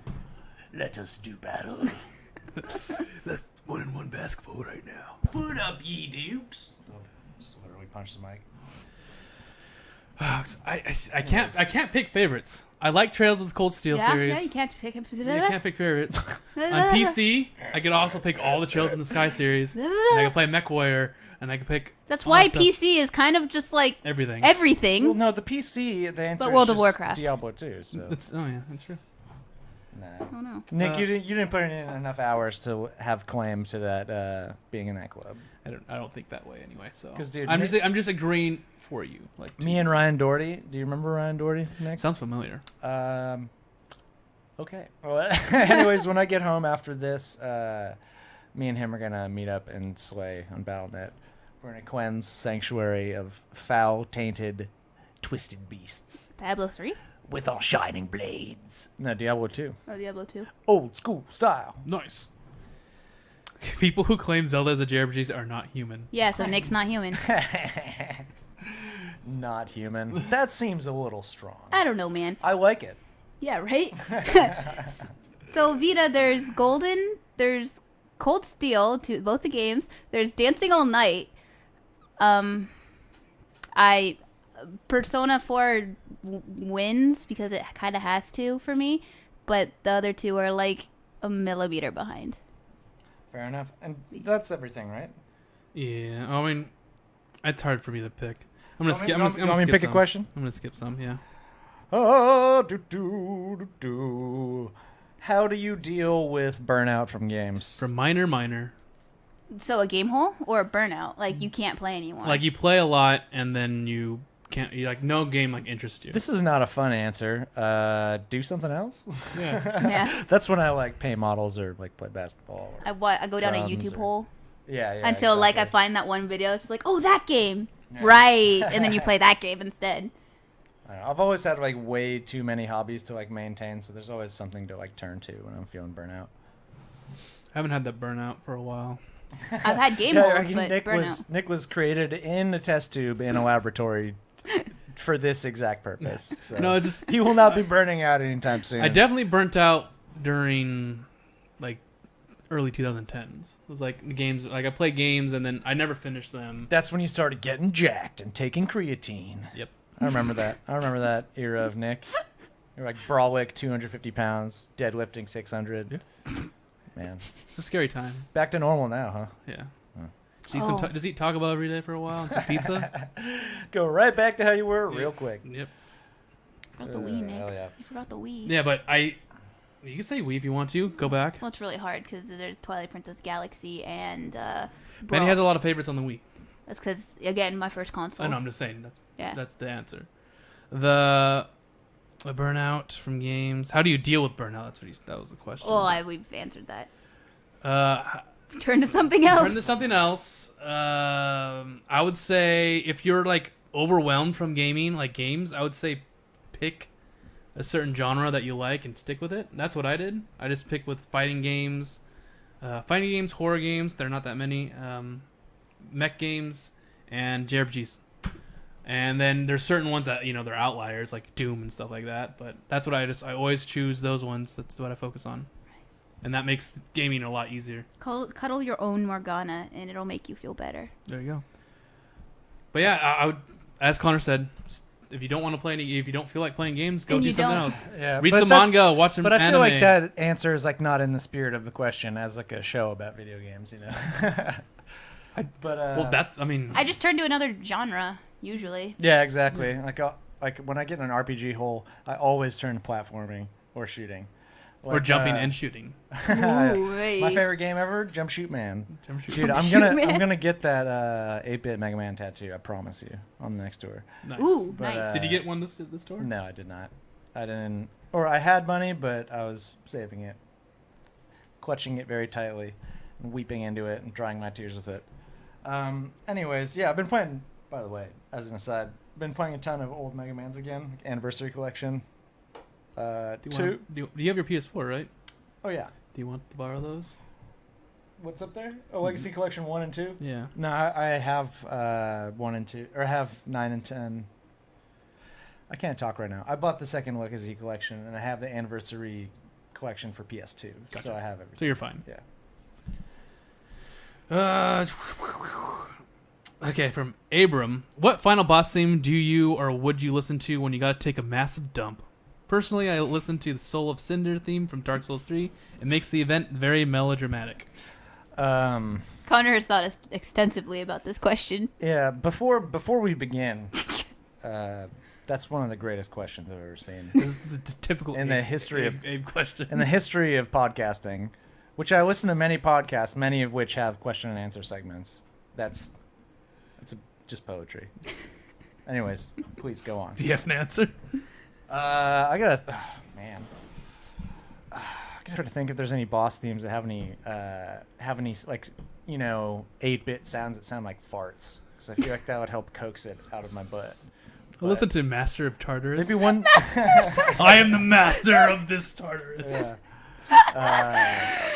Let us do battle. That's 1-1 basketball right now. Put up, ye dukes. Just literally punch the mic. I can't pick favorites. I like Trails of the Cold Steel series. Yeah, you can't pick up. You can't pick favorites. On PC, I could also pick all the Trails in the Sky series. And I can play MechWarrior, and I can pick. That's all why that stuff. PC is kind of just like Everything. Well, no, the PC, the answer But World is of just Warcraft. Diablo 2, so. Oh yeah, that's true. Nah. Oh no. Nick, you didn't put in enough hours to have claim to that being in that club. I don't think that way anyway. So 'Cause, dude, I'm Nick- just agreeing for you. Like Me and Ryan Doherty. Do you remember Ryan Doherty, Nick? sounds familiar. Okay. Well, anyways, when I get home after this, me and him are gonna meet up and slay on Battle.net. We're in a Quen's sanctuary of foul, tainted, twisted beasts Diablo 3? with all shining blades. No, Diablo 2. Oh, Diablo 2. Old school style. Nice. People who claim Zelda as a JRPG are not human. Yeah, so Nick's not human. Not human. That seems a little strong. I don't know, man. I like it. Yeah, right? So, Vita, there's Golden, there's Cold Steel, to both the games. There's Dancing All Night. Persona 4 wins because it kind of has to for me, but the other two are like a millimeter behind. Fair enough. And that's everything, right? Yeah, I mean, it's hard for me to pick. I'm gonna skip. You want me to skip pick some. a question? I'm gonna skip some. Yeah. How do you deal with burnout from games? From minor. So a game hole or a burnout? Like you can't play anymore. Like you play a lot and then you can't. You like no game like interests you. This is not a fun answer. Do something else? Yeah. Yeah. That's when I like pay models or like play basketball. Or, I go down a drums YouTube or- hole yeah. until like I find that one video. It's just like, oh, that game, right? And then you play that game instead. I don't know. I've always had like way too many hobbies to like maintain, so there's always something to like turn to when I'm feeling burnout. I haven't had that burnout for a while. I've had game Yeah, holes, I mean, but burnout. Nick was created in a test tube in a laboratory for this exact purpose. So No, it's just he will not be burning out anytime soon. I definitely burnt out during like early 2010s. It was like games. Like I play games and then I never finished them. That's when you started getting jacked and taking creatine. Yep. I remember that. I remember that era of Nick. You're like Brawlick, 250 pounds, deadlifting 600. Yeah. Man, It's a scary time. back to normal now, huh? Yeah. Huh. Does he eat Taco Bell every day for a while and some pizza? Go right back to how you were real Yeah. quick. Yep. Forgot the Wii, Nick. Hell yeah. You forgot the Wii. Yeah, but you can say Wii if you want to. Go back. Well, it's really hard because there's Twilight Princess Galaxy and Manny Brawl. has a lot of favorites on the Wii. That's because again, my first console. I know. I'm just saying. Yeah. That's the answer. The burnout from games. How do you deal with burnout? That was the question. Well, we've answered that. Uh, Turn to something else. Turn to something else. I would say if you're like overwhelmed from gaming, like games, I would say pick a certain genre that you like and stick with it. That's what I did. I just picked with fighting games, horror games. There are not that many. Mech games and JRPGs. And then there's certain ones that they're outliers like Doom and stuff like that. But that's what I always choose those ones. That's what I focus on. And that makes gaming a lot easier. Cuddle your own Morgana, and it'll make you feel better. There you go. But yeah, I would, as Connor said, if you don't want to play if you don't feel like playing games, go And do you something don't. else. Yeah, Read but some that's- manga, watch some But I anime. feel like that answer is like not in the spirit of the question as like a show about video games, Well, that's. I mean, I just turn to another genre usually. yeah, exactly. Like when I get in an RPG hole, I always turn to platforming or shooting. or Like, jumping and shooting. Ooh, wait. My favorite game ever, Jump Shoot Man. Jump shoot. Dude, Jump I'm Shoot gonna Man. get that 8-bit Mega Man tattoo. I promise you, on the next tour. Nice. Ooh, But, nice. Did you get one this tour? No, I did not. I didn't, or I had money, but I was saving it, clutching it very tightly, and weeping into it and drying my tears with it. Anyways, yeah, I've been playing, by the way, as an aside, been playing a ton of old Mega Mans again, like Anniversary Collection. Do you have your PS4, right? Oh, yeah. Do you want to borrow those? What's up there? Oh, Legacy Collection 1 and 2? Yeah. No, I have 1 and 2, or I have 9 and 10. I can't talk right now. I bought the second Legacy Collection, and I have the Anniversary Collection for PS2, Gotcha. so I have everything. So you're fine. Yeah. Okay, from Abram. What final boss theme do you or would you listen to when you gotta take a massive dump? Personally, I listen to the Soul of Cinder theme from Dark Souls 3. It makes the event very melodramatic. Connor has thought extensively about this question. Yeah, before we begin, that's one of the greatest questions I've ever seen This is a typical in the history of Abe question. in the history of podcasting, which I listen to many podcasts, many of which have question and answer segments. Just poetry. Anyways, please go on. Do you have an answer? I gotta try to think if there's any boss themes that have any like 8-bit sounds that sound like farts, because I feel like that would help coax it out of my butt. I'll listen to Master of Tartarus. Maybe one. I am the master of this Tartarus. Yeah.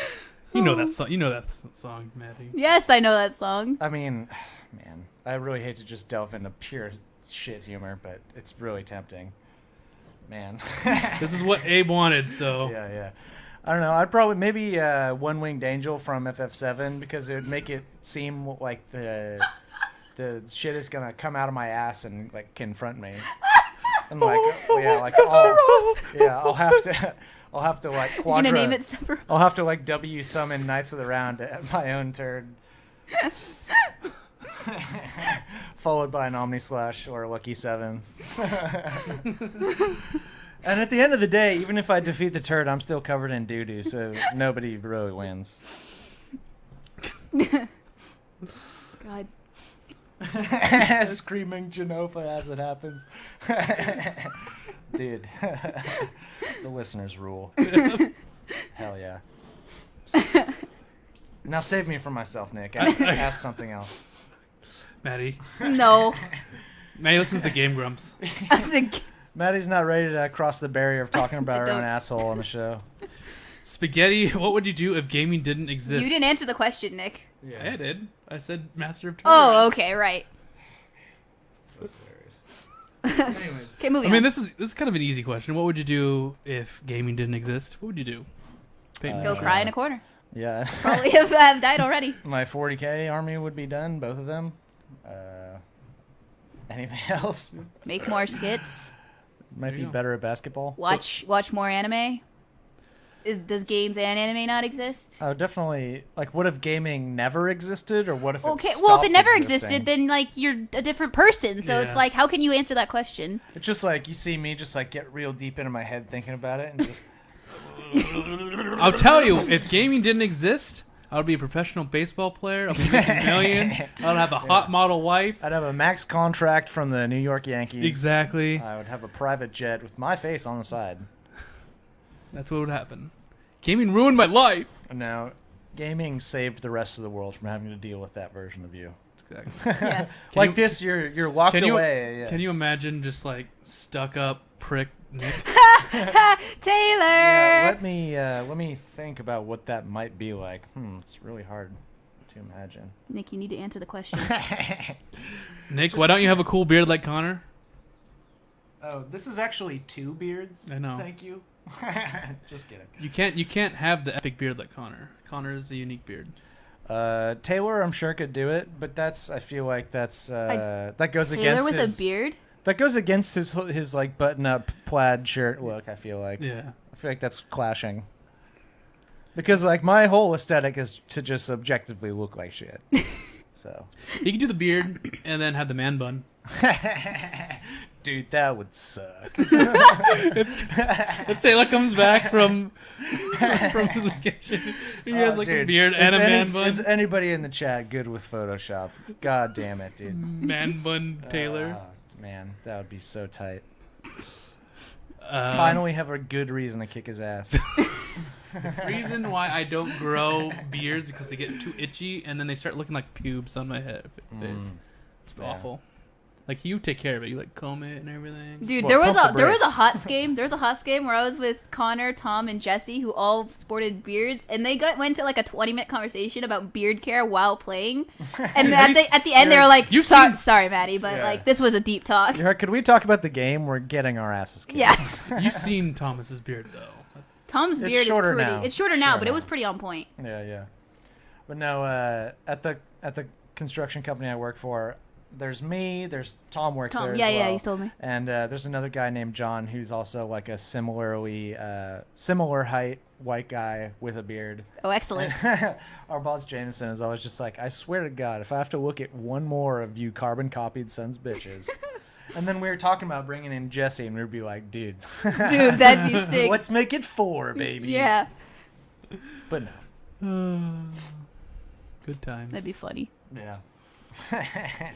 You know that song. You know that song, Maddie. Yes, I know that song. I mean, man, I really hate to just delve into pure shit humor, but it's really tempting. Man. This is what Abe wanted, so. Yeah. I don't know. I'd probably maybe One-Winged Angel from FF7, because it would make it seem like the shit is gonna come out of my ass and like confront me. I'm like, I'll have to like You're gonna name it Sephiroth? I'll have to like W summon Knights of the Round at my own turn. Followed by an Omnislash or Lucky Sevens. And at the end of the day, even if I defeat the turd, I'm still covered in doo-doo, so nobody really wins. God. Screaming Genova as it happens. Dude. The listeners rule. Hell yeah. Now save me from myself, Nick. Ask something else. Maddie. No. Maddie listens to Game Grumps. Maddie's not ready to cross the barrier of talking about her own asshole on the show. Spaghetti, what would you do if gaming didn't exist? You didn't answer the question, Nick. Yeah, I did. I said Master of Tartarus. Oh, okay, right. That was hilarious. Anyways. Okay, moving I mean, on. this is kind of an easy question. What would you do if gaming didn't exist? What would you do? Go cry in a corner. Yeah. Probably have died already. My 40k army would be done, both of them. Anything else? Make more skits. Might be better at basketball. Watch more anime. Does games and anime not exist? Oh, definitely. Like, what if gaming never existed, or what if Okay, it well, if it never existing? existed, then like you're a different person. So Yeah. it's like, how can you answer that question? It's just like you see me just like get real deep into my head thinking about it, and just I'll tell you, if gaming didn't exist, I would be a professional baseball player. I'd be making millions. I would have a hot model wife. I'd have a max contract from the New York Yankees. Exactly. I would have a private jet with my face on the side. That's what would happen. Gaming ruined my life. Now, gaming saved the rest of the world from having to deal with that version of you. Exactly. Yes. Like this, you're locked Can you, away. Yeah. Can you imagine just like stuck up prick Nick? Taylor. Yeah, let me think about what that might be like. It's really hard to imagine. Nick, you need to answer the question. Nick, why don't you have a cool beard like Connor? Oh, this is actually 2 beards. I know. Thank you. Just kidding. You can't have the epic beard like Connor. Connor is a unique beard. Taylor, I'm sure could do it, but I feel like that goes Taylor against with his a beard? That goes against his like button-up plaid shirt look. I feel like. Yeah. I feel like that's clashing. Because like my whole aesthetic is to just objectively look like shit. So. You can do the beard and then have the man bun. Dude, that would suck. If Taylor comes back from his vacation, he has like a beard and a man bun. Is anybody in the chat good with Photoshop? God damn it, dude. Man bun Taylor. Man, that would be so tight. Finally have a good reason to kick his ass. The reason why I don't grow beards because they get too itchy and then they start looking like pubes on my head face. It's awful. Like you take care of it. You like comb it and everything. Dude, Well, there was a Hots game. There was a Hots game where I was with Connor, Tom, and Jesse, who all sported beards, and they went to like a 20-minute conversation about beard care while playing. And at the end, they were like, "Sorry, Maddie, but like this was a deep talk." Could we talk about the game? We're getting our asses kicked. Yeah. You've seen Thomas's beard though. Tom's It's beard shorter is pretty. now. It's shorter now, Shorter but it now. was pretty on point. Yeah. But no, at the construction company I work for, there's me. There's Tom works there. As well. He's told me. And there's another guy named John who's also like a similar height white guy with a beard. Oh, excellent. Our boss Jameson is always just like, I swear to God, if I have to look at one more of you carbon copied sons bitches. And then we were talking about bringing in Jesse, and we'd be like, dude, Dude, that'd be sick. let's make it 4, baby. Yeah, But no. Good times. that'd be funny. Yeah. That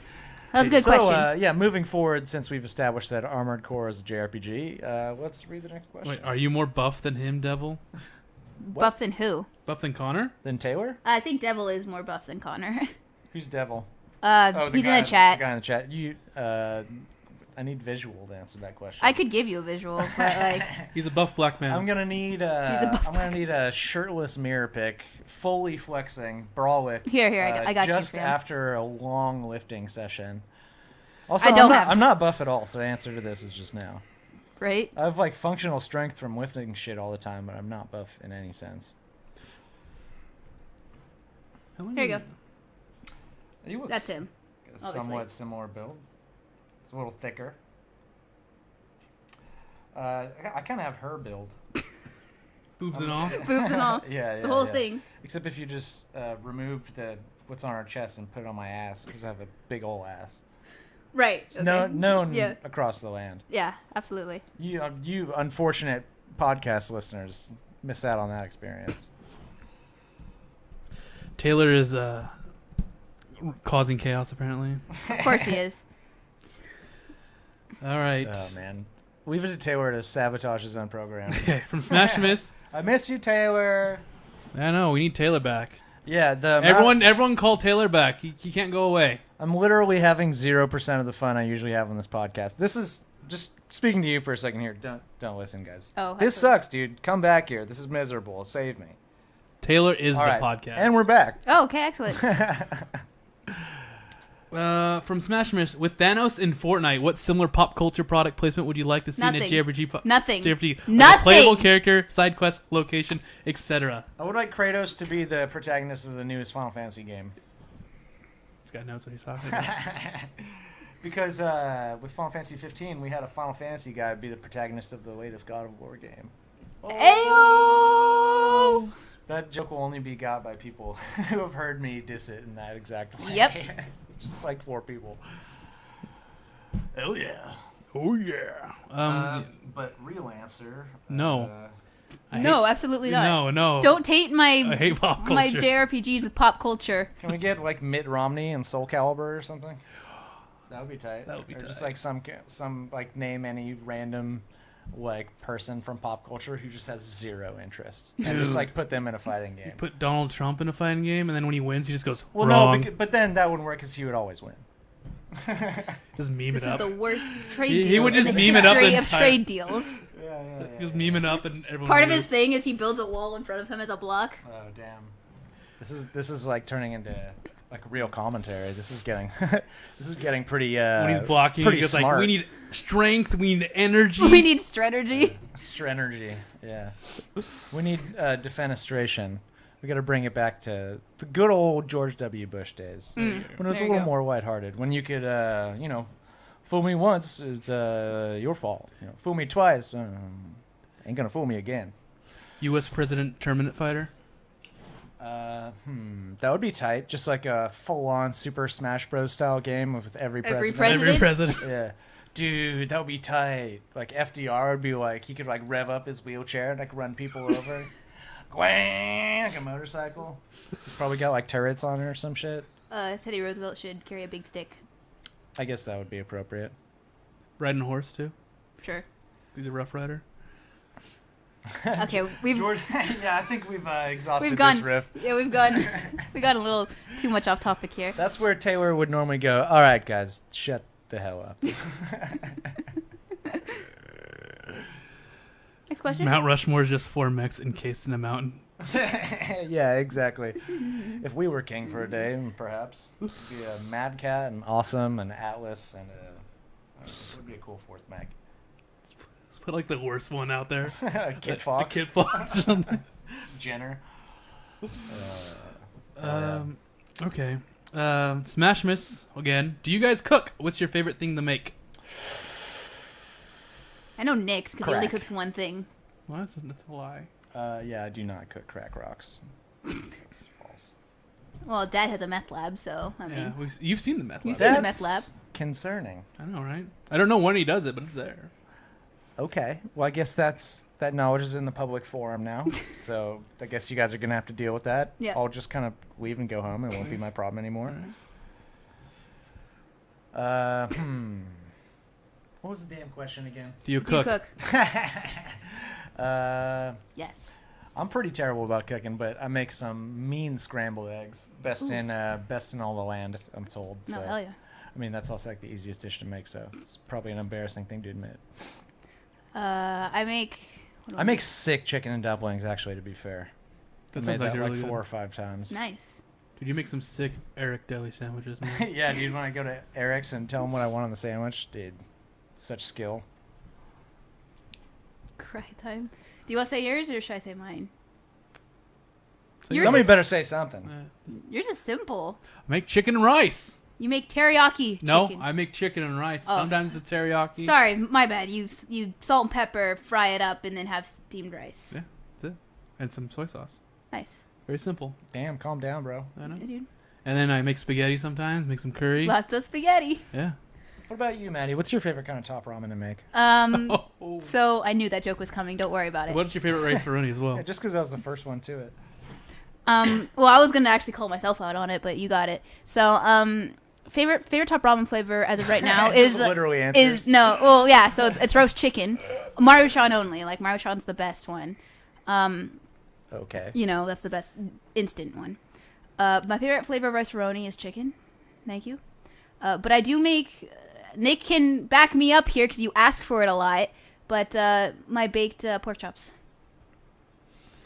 was a good question. Moving forward, since we've established that Armored Core is a JRPG, let's read the next question. Wait, are you more buff than him, Devil? Buff than who? Buff than Connor? Then Taylor? I think Devil is more buff than Connor. Who's Devil? He's in the chat. The guy in the chat. I need visual to answer that question. I could give you a visual, but like, He's a buff black man. I'm gonna need a shirtless mirror pic, fully flexing, bralette. Here, I got you, just Sam. after a long lifting session. Also, I'm not buff at all, so the answer to this is just now. right? I have like functional strength from lifting shit all the time, but I'm not buff in any sense. Here you go. He looks That's him. a obviously. somewhat similar build. It's a little thicker. I kind of have her build. Boobs and all. Boobs and all. Yeah. The whole yeah. thing. Except if you just remove what's on her chest and put it on my ass, because I have a big ol' ass. Right. It's Okay. known Yeah. across the land. Yeah, absolutely. You unfortunate podcast listeners miss out on that experience. Taylor is causing chaos, apparently. Of course he is. All right. Oh man, leave it to Taylor to sabotage his own program. Okay, from Smash Miss. I miss you, Taylor. I know, we need Taylor back. Yeah, Everyone call Taylor back. He can't go away. I'm literally having 0% of the fun I usually have on this podcast. This is just speaking to you for a second here. Don't listen, guys. Oh, this absolutely. sucks, dude. Come back here. This is miserable. Save me. Taylor is All the right. podcast. And we're back. Oh, okay, excellent. From Smash Miss, with Thanos in Fortnite, what similar pop culture product placement would you like to see in a Nothing. JRPG? Nothing. JRPG. Like Nothing. a playable character, side quest, location, etc. I would like Kratos to be the protagonist of the newest Final Fantasy game. This guy knows what he's talking about. Because with Final Fantasy 15, we had a Final Fantasy guy be the protagonist of the latest God of War game. Ayo! That joke will only be got by people who have heard me diss it in that exact way. Yep. Just like 4 people. Oh yeah. Oh yeah. But real answer. No. No, absolutely not. No. Don't taint I my hate pop culture. my JRPGs with pop culture. Can we get like Mitt Romney and Soul Calibur or something? That would be tight. That would be or just tight. like some like name any random like person from pop culture who just has 0 interest and just Dude. like put them in a fighting game. Put Donald Trump in a fighting game, and then when he wins, he just goes Well, wrong. no, but then that wouldn't work because he would always win. Just meme This it is up. the worst trade He deals would just in the meme it up history the of entire- trade deals. Yeah. He was memeing up, and everyone. Part of would his thing is he builds a wall in front of him as a block. Oh damn. This is like turning into like real commentary. This is getting pretty when he's blocking, pretty he goes smart. like, "We need strength. We need energy. We need strategy. Strenergy. Yeah. We need defenestration. We got to bring it back to the good old George W. Bush days when it was There a you little go. more lighthearted. When you could fool me once, it's your fault. Fool me twice, ain't gonna fool me again. U.S. President Terminate Fighter. That would be tight. Just like a full-on Super Smash Bros. Style game with every president. president? Every president. Yeah. Dude, that would be tight. Like FDR would be like, he could like rev up his wheelchair and like run people over. Gwang, like a motorcycle. He's probably got like turrets on it or some shit. Teddy Roosevelt should carry a big stick. I guess that would be appropriate. Riding a horse too. Sure. He's a Rough Rider. Okay, we've George, yeah, I think we've exhausted we've gone. this riff. Yeah, we've gone. We got a little too much off topic here. That's where Taylor would normally go. All right, guys, shut the hell up. Next question. Mount Rushmore is just 4 mechs encased in a mountain. Yeah, exactly. If we were king for a day, perhaps it'd be a Mad Cat, an Awesome, an Atlas, and it would be a cool fourth mech. Let's put like the worst one out there. A Kit Fox. A Kit Fox or something. Jenner. Okay. Smash Miss again. Do you guys cook? What's your favorite thing to make? I know Nick's because he only Crack. cooks one thing. Well, that's a lie. Yeah, I do not cook crack rocks. That's false. Well, Dad has a meth lab, so I mean, Yeah, you've seen the meth You've lab. seen the meth lab. Concerning. I know, right? I don't know when he does it, but it's there. Okay. Well, I guess that knowledge is in the public forum now. So I guess you guys are going to have to deal with that. Yeah. I'll just kind of leave and go home. It won't be my problem anymore. What was the damn question again? Do you do you cook? cook? Yes. I'm pretty terrible about cooking, but I make some mean scrambled eggs. Best in all the land, I'm told. No, So, hell yeah. I mean, that's also like the easiest dish to make, so it's probably an embarrassing thing to admit. I make. I make sick chicken and dumplings, actually, to be fair. That I sounds made like that really like good. 4 or 5 times. Nice. Did you make some sick Eric Deli sandwiches, man? Yeah, dude, when I go to Eric's and tell him what I want on the sandwich, dude, such skill. Cry time. Do you want to say yours or should I say mine? So Yours Somebody is- better say something. Yours is simple. Make chicken and rice. You make teriyaki No, chicken. I make chicken and rice. Oh. Sometimes it's teriyaki. Sorry, my bad. You salt and pepper, fry it up, and then have steamed rice. Yeah, that's it. And some soy sauce. Nice. Very simple. Damn, calm down, bro. I know. Yeah, dude. And then I make spaghetti sometimes. Make some curry. Lots of spaghetti. Yeah. What about you, Maddie? What's your favorite kind of top ramen to make? Oh. So I knew that joke was coming. Don't worry about it. What's your favorite rice roni as well? Yeah, just because that was the first one to it. Well, I was gonna actually call myself out on it, but you got it. So, favorite top ramen flavor as of right now is Just literally answers. is no. Well, yeah. So it's roast chicken, Maruchan only. Like Maruchan's the best one. Okay. You know, that's the best instant one. My favorite flavor of rice roni is chicken. Thank you. But I do make. Nick can back me up here because you ask for it a lot. But my baked pork chops.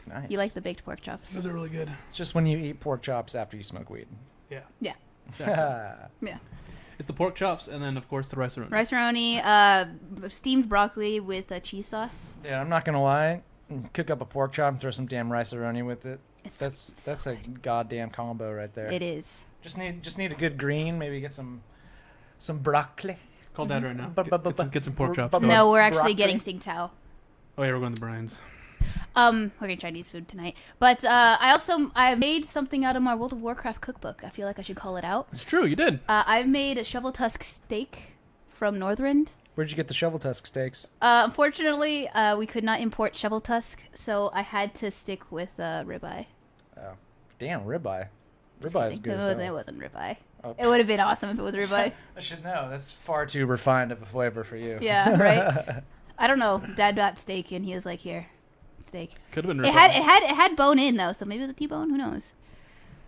Nice. You like the baked pork chops? Those are really good. It's just when you eat pork chops after you smoke weed. Yeah. Yeah. Yeah. It's the pork chops and then, of course, the rice roni. Rice roni, steamed broccoli with cheese sauce. Yeah, I'm not gonna lie. Cook up a pork chop and throw some damn rice-a-roni with it. That's a goddamn combo right there. It is. Just need a good green. Maybe get some broccoli. Call Dad right now. Bu- Get some pork chops. bu- going. No, we're actually Broccoli. getting Sing Tao. Oh, yeah, we're going to Brian's. We're getting Chinese food tonight. But I made something out of my World of Warcraft cookbook. I feel like I should call it out. It's true, you did. I've made a shovel tusk steak from Northrend. Where'd you get the shovel tusk steaks? Unfortunately, we could not import shovel tusk, so I had to stick with ribeye. Oh, damn, ribeye. Just Ribeye is kidding. good. as It hell. wasn't ribeye. Oh. It would have been awesome if it was ribeye. I should know. That's far too refined of a flavor for you. Yeah, right. I don't know. Dad got steak, and he was like, "Here, steak." Could have been It had bone in though, so maybe it was a T-bone. Who knows?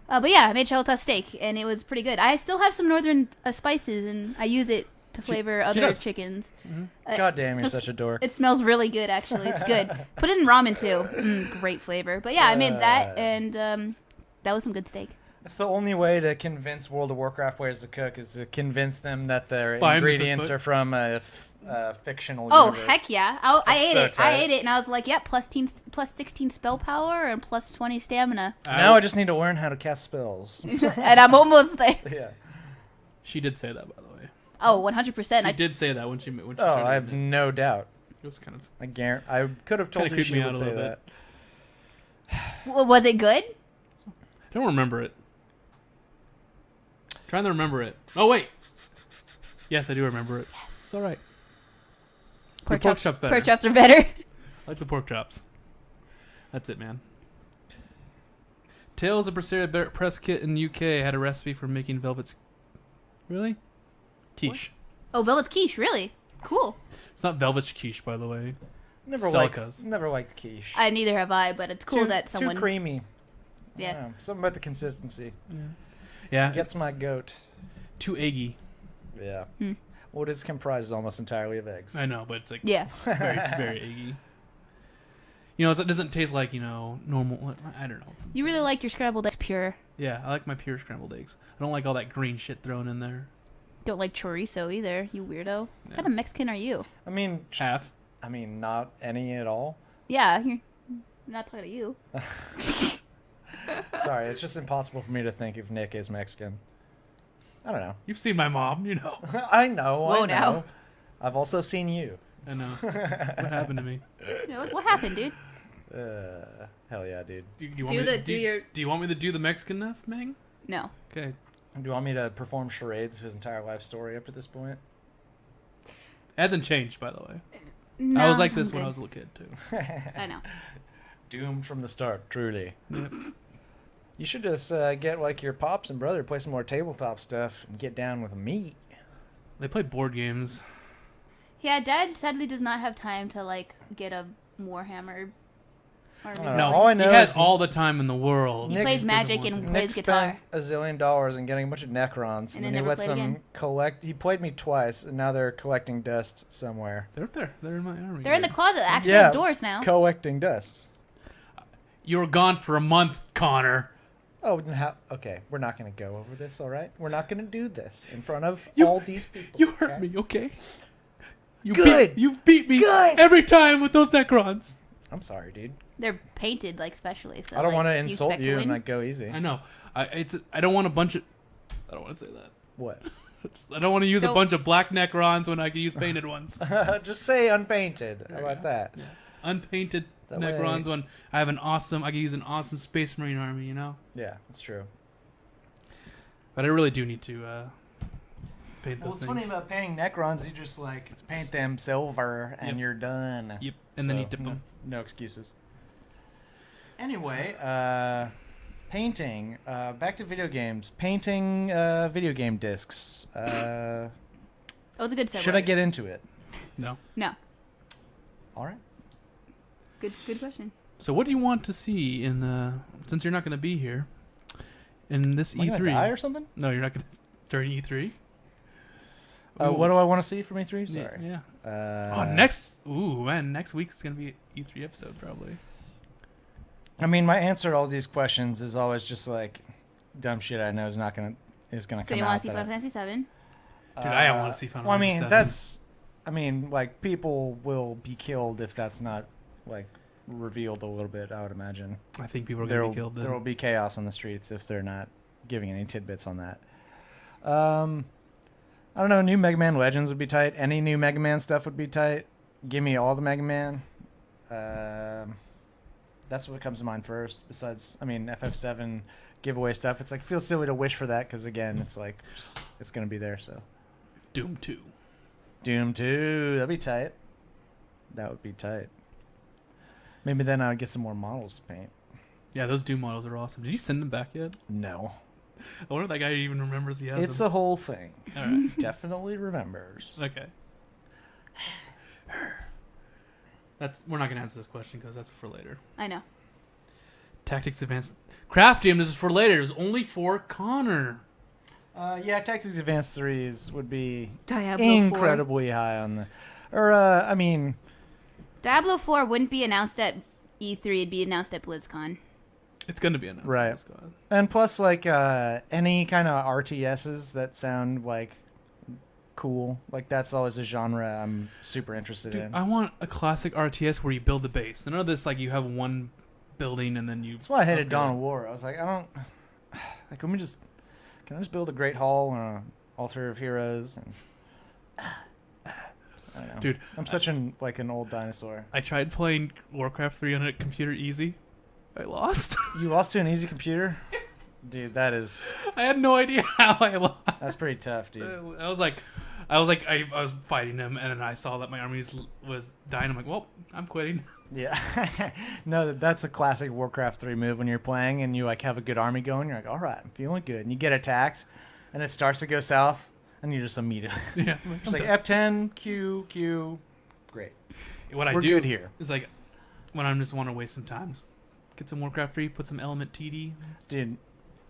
But yeah, I made shovel tusk steak, and it was pretty good. I still have some northern spices, and I use it to flavor other does. chickens. God damn, you're such a dork. It smells really good, actually. It's good. Put it in ramen too. Great flavor. But yeah, I made that, and that was some good steak. That's the only way to convince World of Warcraft players to cook is to convince them that their Buy 'em the ingredients cookbook. are from a fictional Oh universe. heck yeah! I That's ate so it. I tight. ate it, and I was like, "Yep, plus 16 spell power and plus 20 stamina." Now I just need to learn how to cast spells. And I'm almost there. Yeah. She did say that, by the way. Oh, 100%. She did say that when she Oh, started I have eating it. no doubt. It was kind of... I could have told Kinda you creeped she me would out a say little that. Was it good? I don't remember it. Trying to remember it. Oh, wait. Yes, I do remember it. Yes. It's all right. Pork pork chops. chop better. Pork chops are better. I like the pork chops. That's it, man. Tales of Berseria Press Kit in UK had a recipe for making velvet's... Really? Quiche. Oh, velvet's quiche, really? Cool. It's not Velvet's quiche, by the way. Never Celica's. liked quiche. Neither have I, but it's cool that someone. Too creamy. Yeah. Something about the consistency. Yeah. Gets my goat. Too eggy. Yeah. Well, it is comprised almost entirely of eggs. I know, but it's like Yeah. very, very eggy. You know, it doesn't taste like, normal. I don't know. You really like your scrambled eggs pure. Yeah, I like my pure scrambled eggs. I don't like all that green shit thrown in there. Don't like chorizo either, you weirdo. What kind of Mexican are you? I mean, Half. not any at all. Yeah, you're not talking to you. Sorry, it's just impossible for me to think if Nick is Mexican. I don't know. You've seen my mom, you know. I know. Whoa, I know. now. I've also seen you. I know. What happened to me? What happened, dude? Hell yeah, dude. Do you want me to do the Mexican enough, Meng? No. Okay. Do you want me to perform charades of his entire life story up to this point? It hasn't changed, by the way. No, I was like this I'm when I good. was a little kid, too. I know. Doomed from the start, truly. Yep. You should just get like your pops and brother, play some more tabletop stuff, and get down with me. They play board games. Yeah, Dad sadly does not have time to like get a Warhammer. Or No, all I know he has is all the time in the world. he Nick's plays Magic and Nick plays Nick guitar. spent $1 zillion in getting a bunch of Necrons, And then then he never lets played them again. collect. He played me twice, and now they're collecting dust somewhere. They're up there. They're in my army. They're in the closet that actually Yeah. has doors now. Collecting dust. You were gone for a month, Connor. Oh, okay. We're not going to go over this, all right? We're not going to do this in front of You- all these people. You hurt okay? me, okay? You Good. You beat me Good. every time with those Necrons. I'm sorry, dude. They're painted like specially. So I don't like, want to do insult expect to you and win? like go easy. I know. I don't want a bunch of. I don't want to say that. What? I don't want to use a Don't- bunch of black Necrons when I can use painted ones. Just say unpainted. How you about go. that? Yeah. Unpainted That Necrons way- when I have I can use an awesome Space Marine army, you know? Yeah, that's true. But I really do need to paint Well, those what's things. funny about painting Necrons, you just like paint them silver and Yep. you're done. Yep, and then you So, dip them. No excuses. Anyway, painting. Back to video games. Painting video game discs. That was a good segue. Should I get into it? No. No. All right. Good question. So what do you want to see in since you're not going to be here in this Am I gonna E3? die or something? No, you're not going to during E3. What do I want to see from E3? Yeah, Sorry. yeah. Next week's going to be an E3 episode probably. I mean, my answer to all these questions is always just like dumb shit I know is gonna So come you out. want to see that Final Fantasy 7? Dude, I don't want to see Final Well, I Fantasy mean, VII. like people will be killed if that's not like revealed a little bit. I would imagine I think people are going to be killed then. there will be chaos on the streets if they're not giving any tidbits on that. I don't know. New Mega Man Legends would be tight. Any new Mega Man stuff would be tight. Give me all the Mega Man. That's what comes to mind first. Besides, I mean, FF7 giveaway stuff. It's like feels silly to wish for that because again, it's like it's gonna be there. So Doom 2. Doom 2, that'd be tight. That would be tight. Maybe then I would get some more models to paint. Yeah, those Doom models are awesome. Did you send them back yet? No, I wonder if that guy even remembers he has it's them. a whole thing. All right. Definitely remembers. Okay. We're not gonna answer this question because that's for later. I know. Tactics Advanced Craftium. This is for later. It was only for Connor. Yeah, Tactics Advanced 3s would be Diablo incredibly high on the. Or I mean, 4. Diablo 4 wouldn't be announced at E3. It'd be announced at BlizzCon. It's gonna be announced. Right. And plus, like any kind of RTSs that sound like cool, like that's always a genre I'm super interested Dude, in. I want a classic RTS where you build a base. None of this like you have one building and then you. That's why I hated upgrade. Dawn of War. I was like, I don't. Like, can I just build a Great Hall and an Altar of Heroes? And I don't know. Dude, I'm such an old dinosaur. I tried playing Warcraft 3 on a computer easy. I lost. You lost to an easy computer, dude. That is I had no idea how I lost. that's pretty tough, dude. I was fighting him, and then I saw that my army was dying. I'm like, well, I'm quitting. Yeah. No, that's a classic Warcraft 3 move when you're playing and you like have a good army going. You're like, all right, I'm feeling good. And you get attacked and it starts to go south And you just immediately Yeah. just like F10, Q. Great. What I We're do good here. is like when I just want to waste some time, get some Warcraft free, put some Element TD. Dude,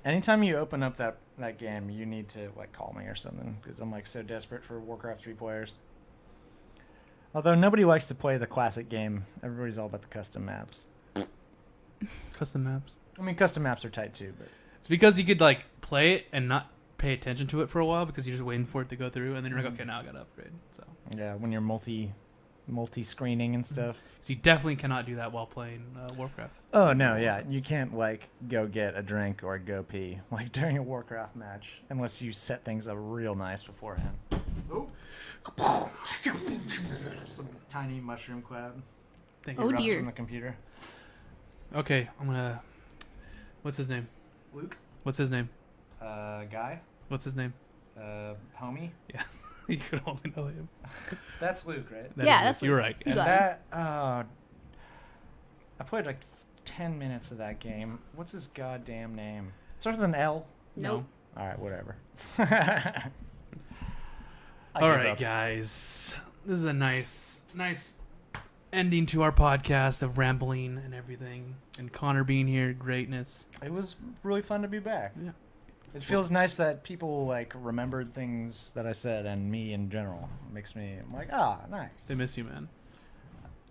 anytime you open up that game, you need to like call me or something because I'm like so desperate for Warcraft 3 players. Although nobody likes to play the classic game, everybody's all about the custom maps. Custom maps. I mean, custom maps are tight too, but It's because you could like play it and not pay attention to it for a while because you're just waiting for it to go through, and then you're like, okay, now I gotta upgrade. So yeah, when you're multi-screening and stuff. you definitely cannot do that while playing Warcraft. Oh no, yeah, you can't like go get a drink or go pee like during a Warcraft match unless you set things up real nice beforehand. Oh. Some tiny mushroom cloud. Thank Oh, you. Drops dear. from the computer. Okay, I'm gonna. What's his name? Luke. What's his name? Guy. What's his name? Homie. Yeah, you could only know him. That's Luke, right? That Yeah, is that's Luke. You're Luke. right. You And got it. That I played like 10 minutes of that game. What's his goddamn name? It starts with an L. Nope. All right, whatever. All right, guys. This is a nice ending to our podcast of rambling and everything, and Connor being here, greatness. It was really fun to be back. Yeah. It feels nice that people like remembered things that I said and me in general. It makes me I'm like, nice. They miss you, man.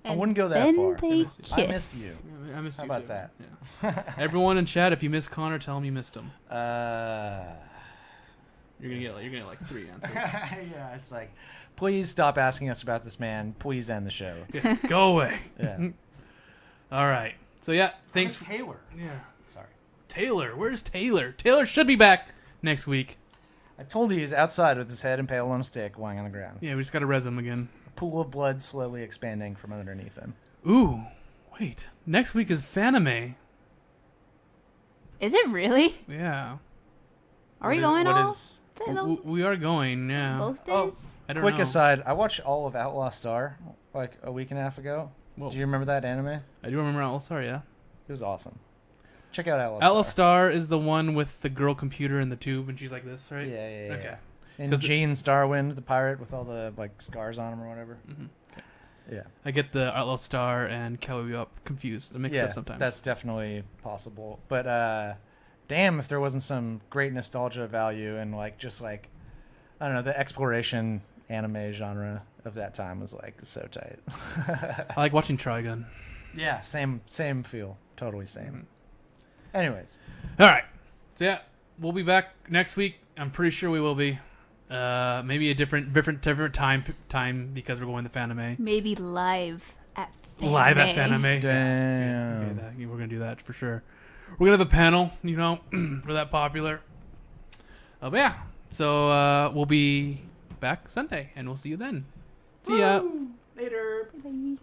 I wouldn't go that then far. They miss you. I missed kiss. you. I miss How you about too. that? Yeah. Everyone in chat, if you miss Connor, tell him you missed him. You're gonna get like 3 answers. Yeah, it's like, please stop asking us about this man. Please end the show. Yeah, go away. Yeah. All right. So yeah, thanks. Taylor. Yeah. Sorry. Taylor, where's Taylor? Taylor should be back next week. I told you he's outside with his head impaled on a stick, lying on the ground. Yeah, we just gotta res him again. A pool of blood slowly expanding from underneath him. Ooh, wait. Next week is Fanime. Is it really? Yeah. Are we going all? We are going, yeah. Both Oh. days? I don't Quick know. aside, I watched all of Outlaw Star like a week and a half ago. Whoa. Do you remember that anime? I do remember Outlaw Star, yeah. It was awesome. Check out Outlaw Outlaw Star. Star is the one with the girl computer in the tube, and she's like this, right? Yeah. Okay. And 'Cause Gene Starwind, the pirate with all the like scars on him or whatever. Mhm. Okay. Yeah. I get the Outlaw Star and Kelly Up confused. I mixed up sometimes. That's definitely possible. But damn if there wasn't some great nostalgia value and like just like I don't know, the exploration anime genre of that time was like so tight. I like watching Trigun. Yeah, same feel. Totally same. Mhm. Anyways. All right. So yeah, we'll be back next week. I'm pretty sure we will be. Maybe a different time because we're going to Fanime. Maybe live at Fanime. Live at Fanime. Damn. Okay, we're gonna do that for sure. We're gonna have a panel, for that popular. But yeah, so we'll be back Sunday, and we'll see you then. See ya. Later. Bye.